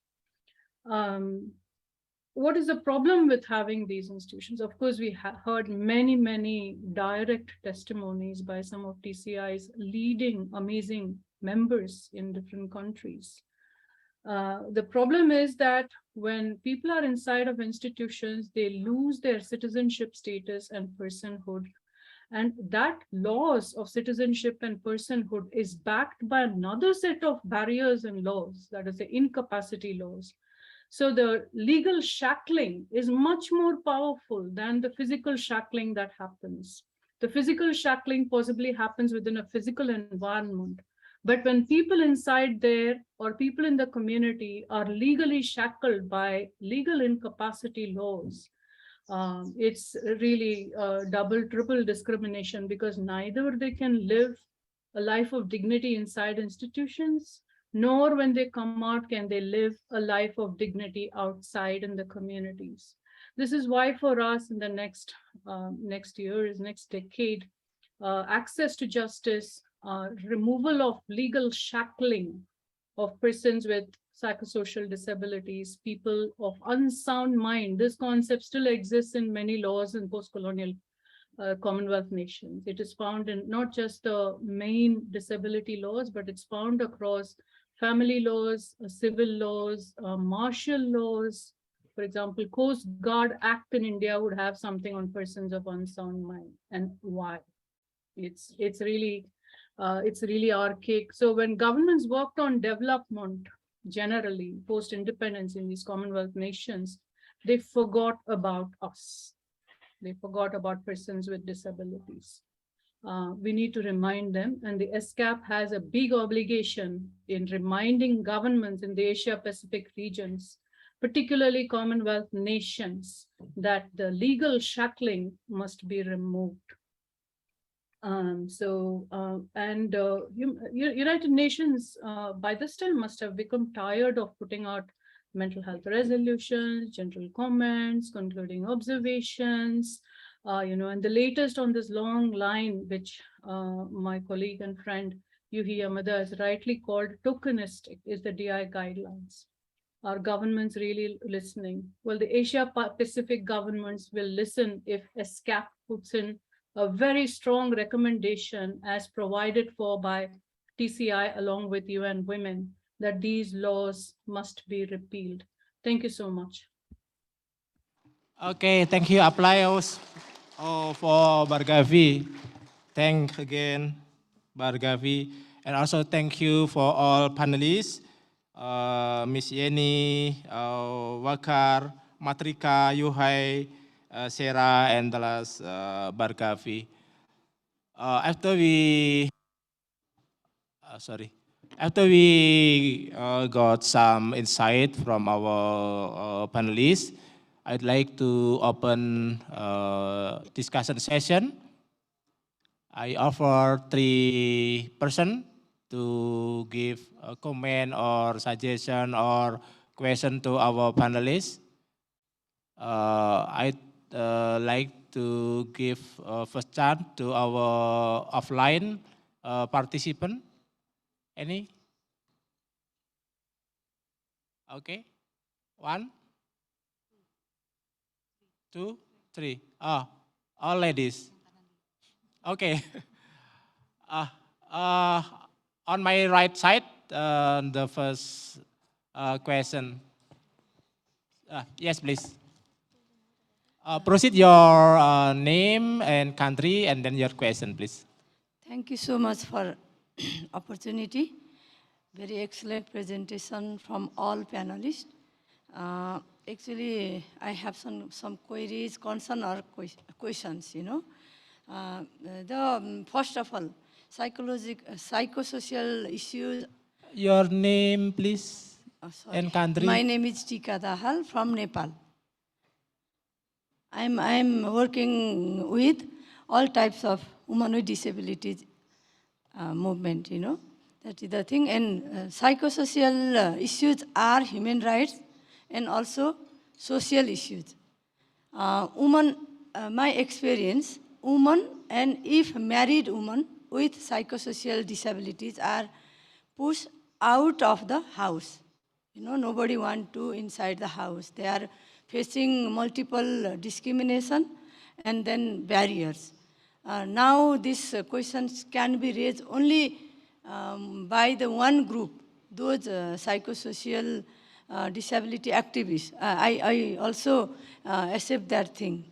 What is the problem with having these institutions? Of course, we heard many, many direct testimonies by some of TCI's leading, amazing members in different countries. The problem is that when people are inside of institutions, they lose their citizenship status and personhood. And that loss of citizenship and personhood is backed by another set of barriers and laws, that is the incapacity laws. So the legal shackling is much more powerful than the physical shackling that happens. The physical shackling possibly happens within a physical environment. But when people inside there or people in the community are legally shackled by legal incapacity laws, it's really double, triple discrimination, because neither they can live a life of dignity inside institutions, nor when they come out can they live a life of dignity outside in the communities. This is why for us in the next years, next decade, access to justice, removal of legal shackling of persons with psychosocial disabilities, people of unsound mind. This concept still exists in many laws in post-colonial Commonwealth nations. It is found in not just the main disability laws, but it's found across family laws, civil laws, martial laws. For example, Coast Guard Act in India would have something on persons of unsound mind. And why? It's really archaic. So when governments worked on development, generally post-independence in these Commonwealth nations, they forgot about us. They forgot about persons with disabilities. We need to remind them, and the ESCAP has a big obligation in reminding governments in the Asia-Pacific regions, particularly Commonwealth nations, that the legal shackling must be removed. United Nations by this time must have become tired of putting out mental health resolutions, general comments, concluding observations, and the latest on this long line, which my colleague and friend Yuhei Yamada has rightly called tokenistic, is the DI guidelines. Are governments really listening? Well, the Asia Pacific governments will listen if ESCAP puts in a very strong recommendation as provided for by TCI along with UN Women, that these laws must be repealed. Thank you so much. Okay, thank you. Applause for Bargavi. Thanks again, Bargavi. And also thank you for all panelists, Miss Yeni, Waqar, Matrika, Yuhei, Sera, and the last Bargavi. After we got some insight from our panelists, I'd like to open discussion session. I offer 3 persons to give a comment or suggestion or question to our panelists. I'd like to give first chance to our offline participant. Any? Okay. 1, 2, 3. Oh, all ladies. Okay. On my right side, the first question. Yes, please. Proceed your name and country, and then your question, please. Thank you so much for opportunity. Very excellent presentation from all panelists. Actually, I have some queries, concern or questions, first of all, psychosocial issues. Your name, please, and country. My name is Tika Dahal from Nepal. I'm working with all types of women with disabilities movement, That is the thing. And psychosocial issues are human rights and also social issues. My experience, women and if married women with psychosocial disabilities are pushed out of the house. Nobody wants to inside the house. They are facing multiple discrimination and then barriers. Now these questions can be raised only by the one group, those psychosocial disability activists. I also accept that thing.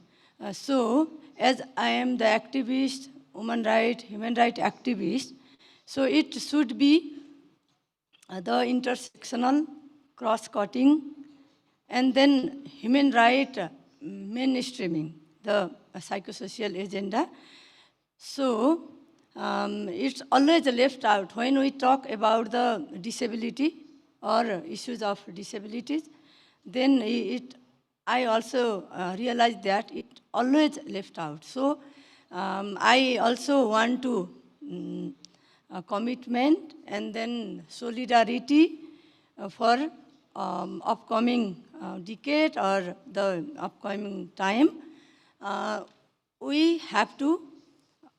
So as I am the activist, human right activist, so it should be the intersectional, cross-cutting, and then human right mainstreaming, the psychosocial agenda. So it's always left out when we talk about the disability or issues of disabilities. Then I also realized that it always left out. So I also want to commitment and then solidarity for upcoming decade or the upcoming time. We have to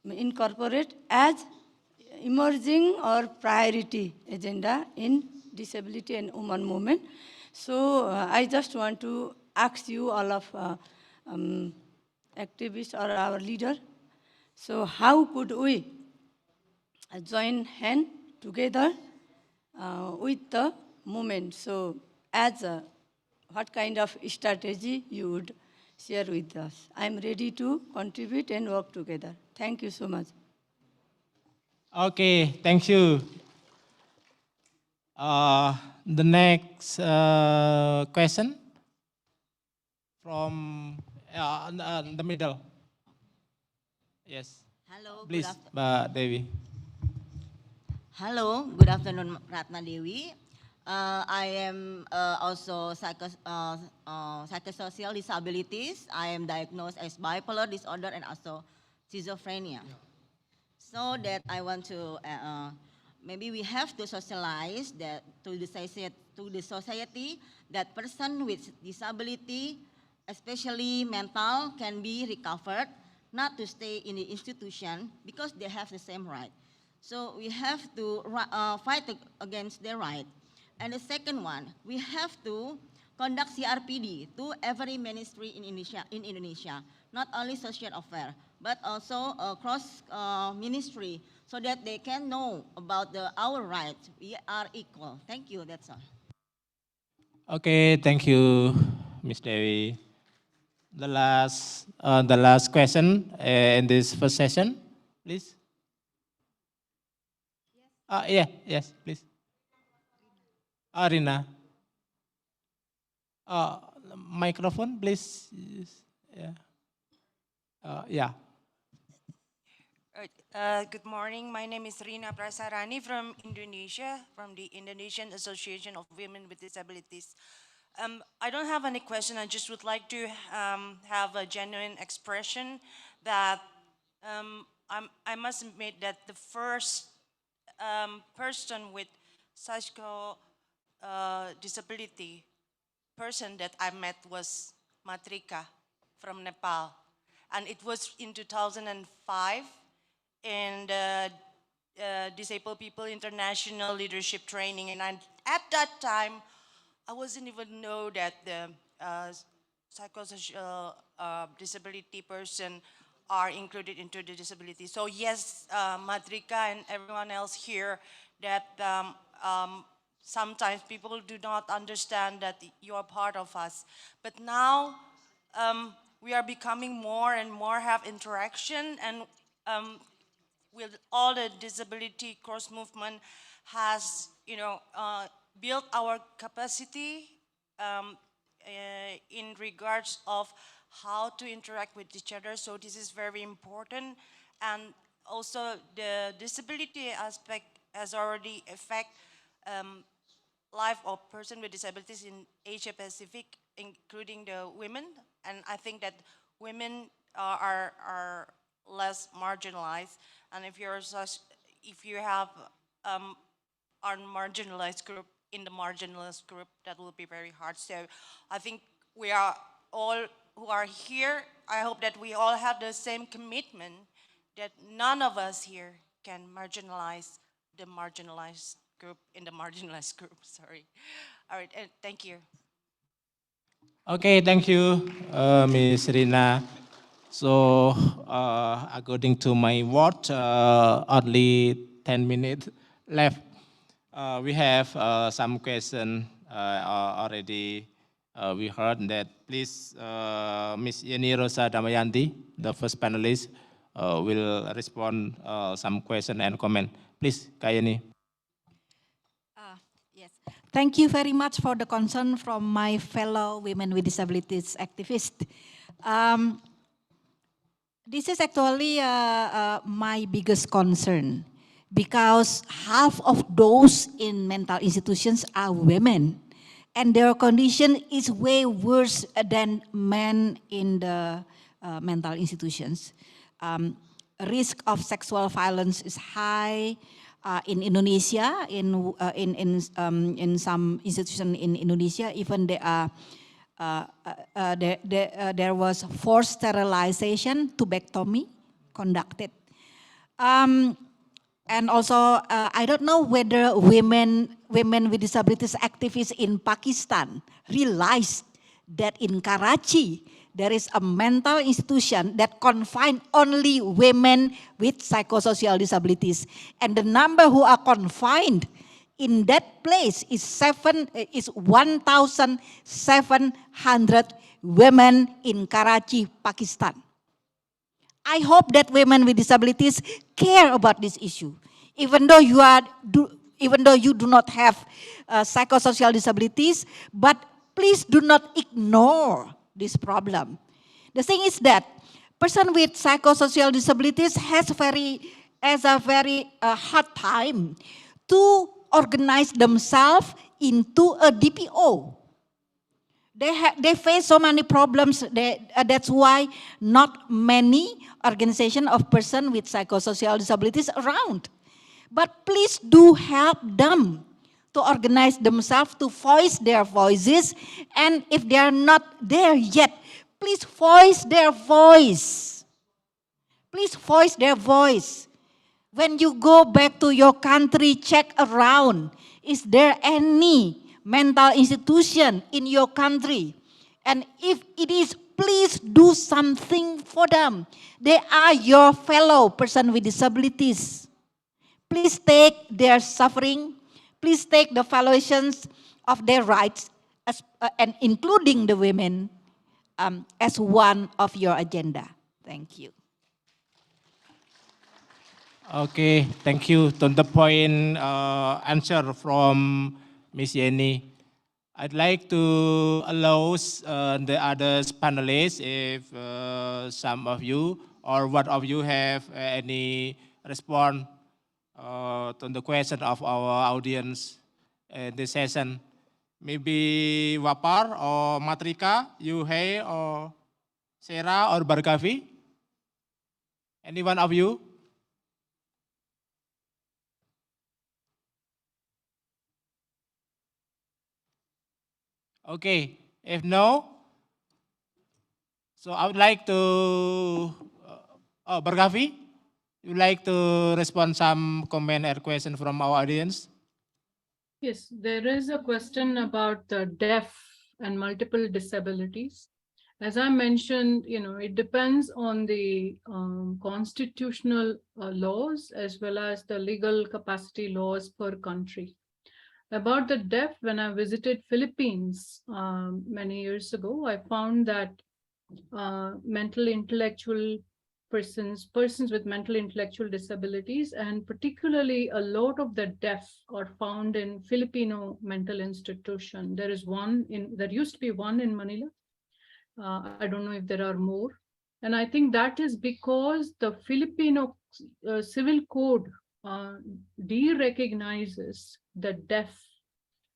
incorporate as emerging or priority agenda in disability and women movement. So I just want to ask you all of activists or our leader, so how could we join hand together with the movement? So as what kind of strategy you would share with us? I'm ready to contribute and work together. Thank you so much. Okay, thank you. The next question from the middle. Yes. Hello, Please, good afternoon. Mbak Dewi. Hello, good afternoon, Ratna Dewi. I am also psychosocial disabilities. I am diagnosed as bipolar disorder and also schizophrenia. So that I want to, maybe we have to socialize that to the society that person with disability, especially mental, can be recovered, not to stay in the institution because they have the same right. So we have to fight against their right. And the second one, we have to conduct CRPD to every ministry in Indonesia, not only social affairs, but also cross ministry, so that they can know about our rights. We are equal. Thank you, that's all. Okay, thank you, Ms. Dewi. The last question in this first session, please. Yes, please. Rina. Microphone, please. Yeah. Yeah. Good morning. My name is Rina Prasarani from Indonesia, from the Indonesian Association of Women with Disabilities. I don't have any question. I just would like to have a genuine expression that I must admit that the first person with psycho disability person that I met was Matrika from Nepal. And it was in 2005 in the Disabled People International Leadership Training. And at that time, I wasn't even know that the psychosocial disability person are included into the disability. So yes, Matrika and everyone else here, that sometimes people do not understand that you are part of us. But now we are becoming more and more have interaction, and with all the disability cross movement has, built our capacity in regards of how to interact with each other. So this is very important. And also the disability aspect has already affect life of person with disabilities in Asia Pacific, including the women. And I think that women are less marginalized. And if you have unmarginalized group in the marginalized group, that will be very hard. So I think we are all who are here, I hope that we all have the same commitment that none of us here can marginalize the marginalized group in the marginalized group, sorry. All right, and thank you. Okay, thank you, Ms. Rina. So, according to my watch, only 10 minutes left. We have some questions already we heard that. Please, Ms. Yeni Rosa Damayanti, the first panelist, will respond some question and comment. Please, Kak Yeni. Yes. Thank you very much for the concern from my fellow women with disabilities activists. This is actually my biggest concern because half of those in mental institutions are women and their condition is way worse than men in the mental institutions. Risk of sexual violence is high in Indonesia, in some institutions in Indonesia, even there was forced sterilization, tubectomy conducted. And also, I don't know whether women with disabilities activists in Pakistan realized that in Karachi, there is a mental institution that confine only women with psychosocial disabilities. And the number who are confined in that place is 1,700 women in Karachi, Pakistan. I hope that women with disabilities care about this issue. Even though you do not have psychosocial disabilities, but please do not ignore this problem. The thing is that person with psychosocial disabilities has a very hard time to organize themselves into a DPO. They face so many problems. That's why not many organizations of persons with psychosocial disabilities around. But please do help them to organize themselves, to voice their voices. And if they are not there yet, please voice their voice. Please voice their voice. When you go back to your country, check around. Is there any mental institution in your country? And if it is, please do something for them. They are your fellow person with disabilities. Please take their suffering. Please take the violations of their rights, and including the women, as one of your agenda. Thank you. Okay, thank you. To the point answer from Ms. Yeni. I'd like to allow the other panelists, if some of you or one of you have any response to the question of our audience in this session. Maybe Waqar or Matrika, Yuhei or Sera or Bargavi? Any one of you? Okay, if no, so I would like to, Bargavi, you like to respond some comment or question from our audience? Yes, there is a question about the deaf and multiple disabilities. As I mentioned, it depends on the constitutional laws as well as the legal capacity laws per country. About the deaf, when I visited Philippines many years ago, I found that persons with mental intellectual disabilities, and particularly a lot of the deaf are found in Filipino mental institution. There used to be one in Manila. I don't know if there are more. And I think that is because the Filipino civil code de-recognizes the deaf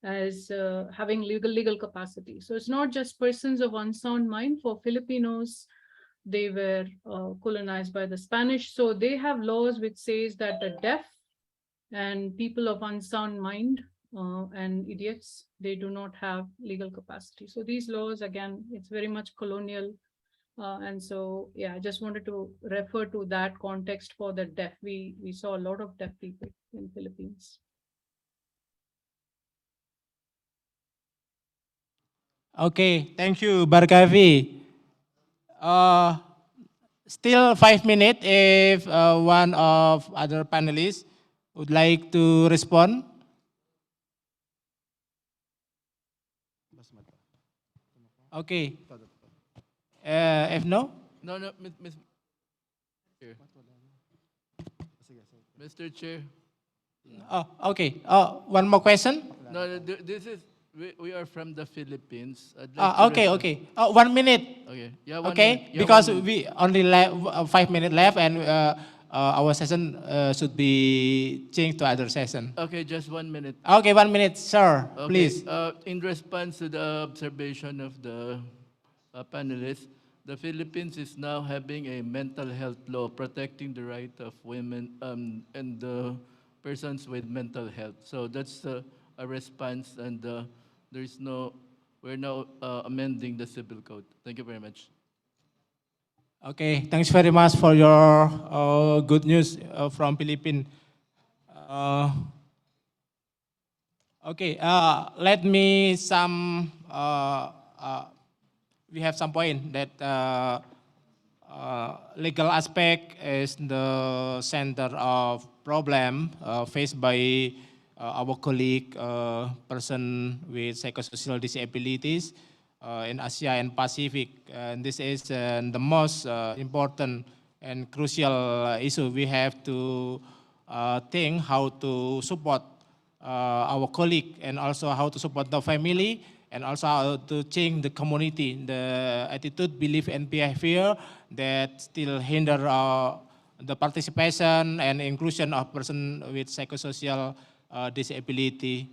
as having legal capacity. So it's not just persons of unsound mind. For Filipinos, they were colonized by the Spanish. So they have laws which says that the deaf and people of unsound mind and idiots, they do not have legal capacity. So these laws, again, it's very much colonial. And so, yeah, I just wanted to refer to that context for the deaf. We saw a lot of deaf people in Philippines. Okay, thank you, Bargavi. Still 5 minutes if one of other panelists would like to respond. Okay. If no? No, no, Chair. Mr. Chair. Oh, okay. One more question? No, no, this is, we are from the Philippines. I'd like to Okay, respond. okay. 1 minute. Okay, yeah, 1 Okay, minute. Yeah, because 1 minute. we only 5 minutes left, and our session should be changed to other session. Okay, just 1 minute. Okay, 1 minute, sir, Okay, please. in response to the observation of the panelists, the Philippines is now having a mental health law protecting the right of women and persons with mental health. So that's a response, and we're now amending the civil code. Thank you very much. Okay, thanks very much for your good news from Philippines. Okay, let me we have some point that legal aspect is the center of problem faced by our colleague, person with psychosocial disabilities in Asia and Pacific. And this is the most important and crucial issue. We have to think how to support our colleague, and also how to support the family, and also how to change the community, the attitude, belief, and behavior that still hinder the participation and inclusion of person with psychosocial disability.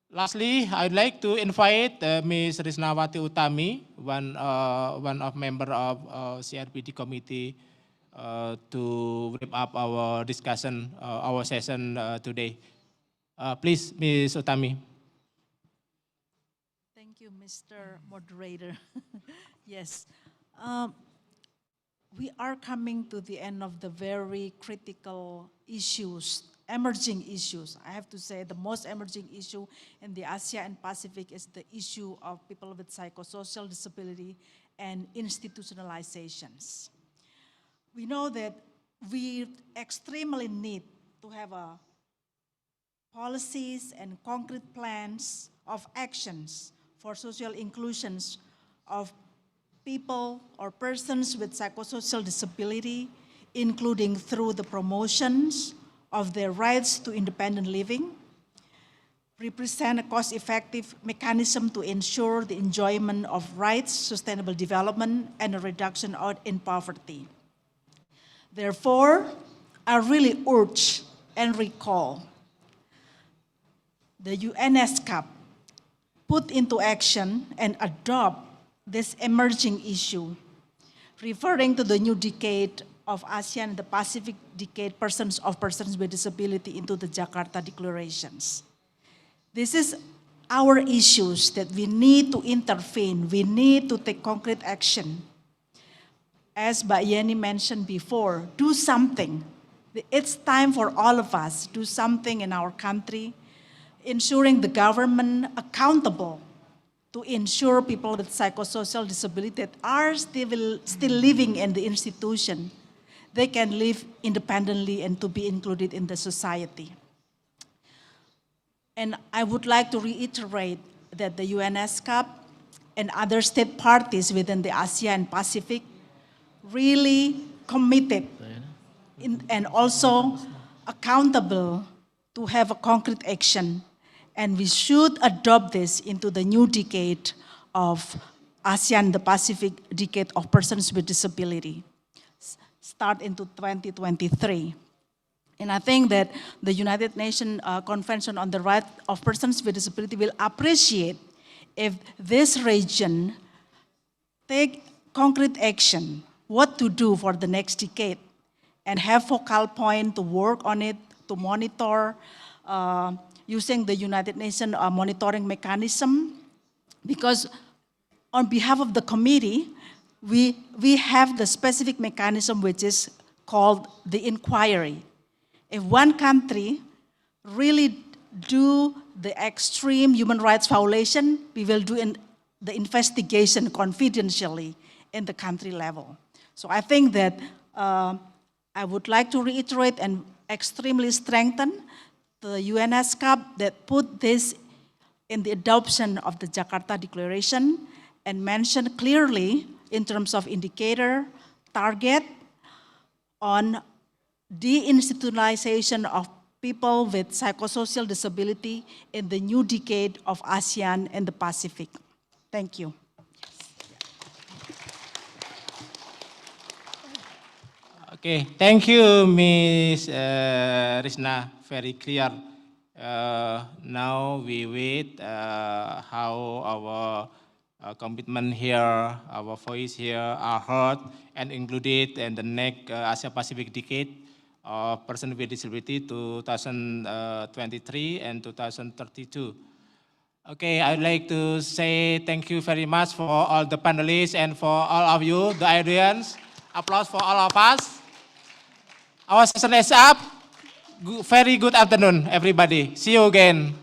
Lastly, I'd like to invite Ms. Risnawati Utami, one of member of CRPD committee, to wrap up our discussion, our session today. Please, Ms. Utami. Thank you, Mr. Moderator. Yes. We are coming to the end of the very critical issues, emerging issues. I have to say the most emerging issue in the Asia and Pacific is the issue of people with psychosocial disability and institutionalizations. We know that we extremely need to have policies and concrete plans of actions for social inclusions of people or persons with psychosocial disability, including through the promotions of their rights to independent living, represent a cost-effective mechanism to ensure the enjoyment of rights, sustainable development, and a reduction in poverty. Therefore, I really urge and recall the UNESCAP put into action and adopt this emerging issue, referring to the new decade of ASEAN and the Pacific decade persons with disability into the Jakarta declarations. This is our issues that we need to intervene, we need to take concrete action. As Yeni mentioned before, do something. It's time for all of us to do something in our country, ensuring the government accountable to ensure people with psychosocial disability that are still living in the institution, they can live independently and to be included in the society. And I would like to reiterate that the UNESCAP and other state parties within the ASEAN Pacific really committed and also accountable to have a concrete action. And we should adopt this into the new decade of ASEAN, the Pacific decade of persons with disability, start into 2023. And I think that the United Nations Convention on the Rights of Persons with Disability will appreciate if this region take concrete action, what to do for the next decade, and have focal point to work on it, to monitor, using the United Nations monitoring mechanism. Because on behalf of the committee, we have the specific mechanism which is called the inquiry. If one country really do the extreme human rights violation, we will do the investigation confidentially in the country level. So I think that I would like to reiterate and extremely strengthen the UNESCAP that put this in the adoption of the Jakarta Declaration and mentioned clearly in terms of indicator, target on deinstitutionalization of people with psychosocial disability in the new decade of ASEAN and the Pacific. Thank you. Okay, thank you, Ms. Risna, very clear. Now we wait how our commitment here, our voice here are heard and included in the next Asia Pacific decade of person with disability 2023 and 2032. Okay, I'd like to say thank you very much for all the panelists and for all of you, the audience. Applause for all of us. Our session is up. Very good afternoon, everybody. See you again.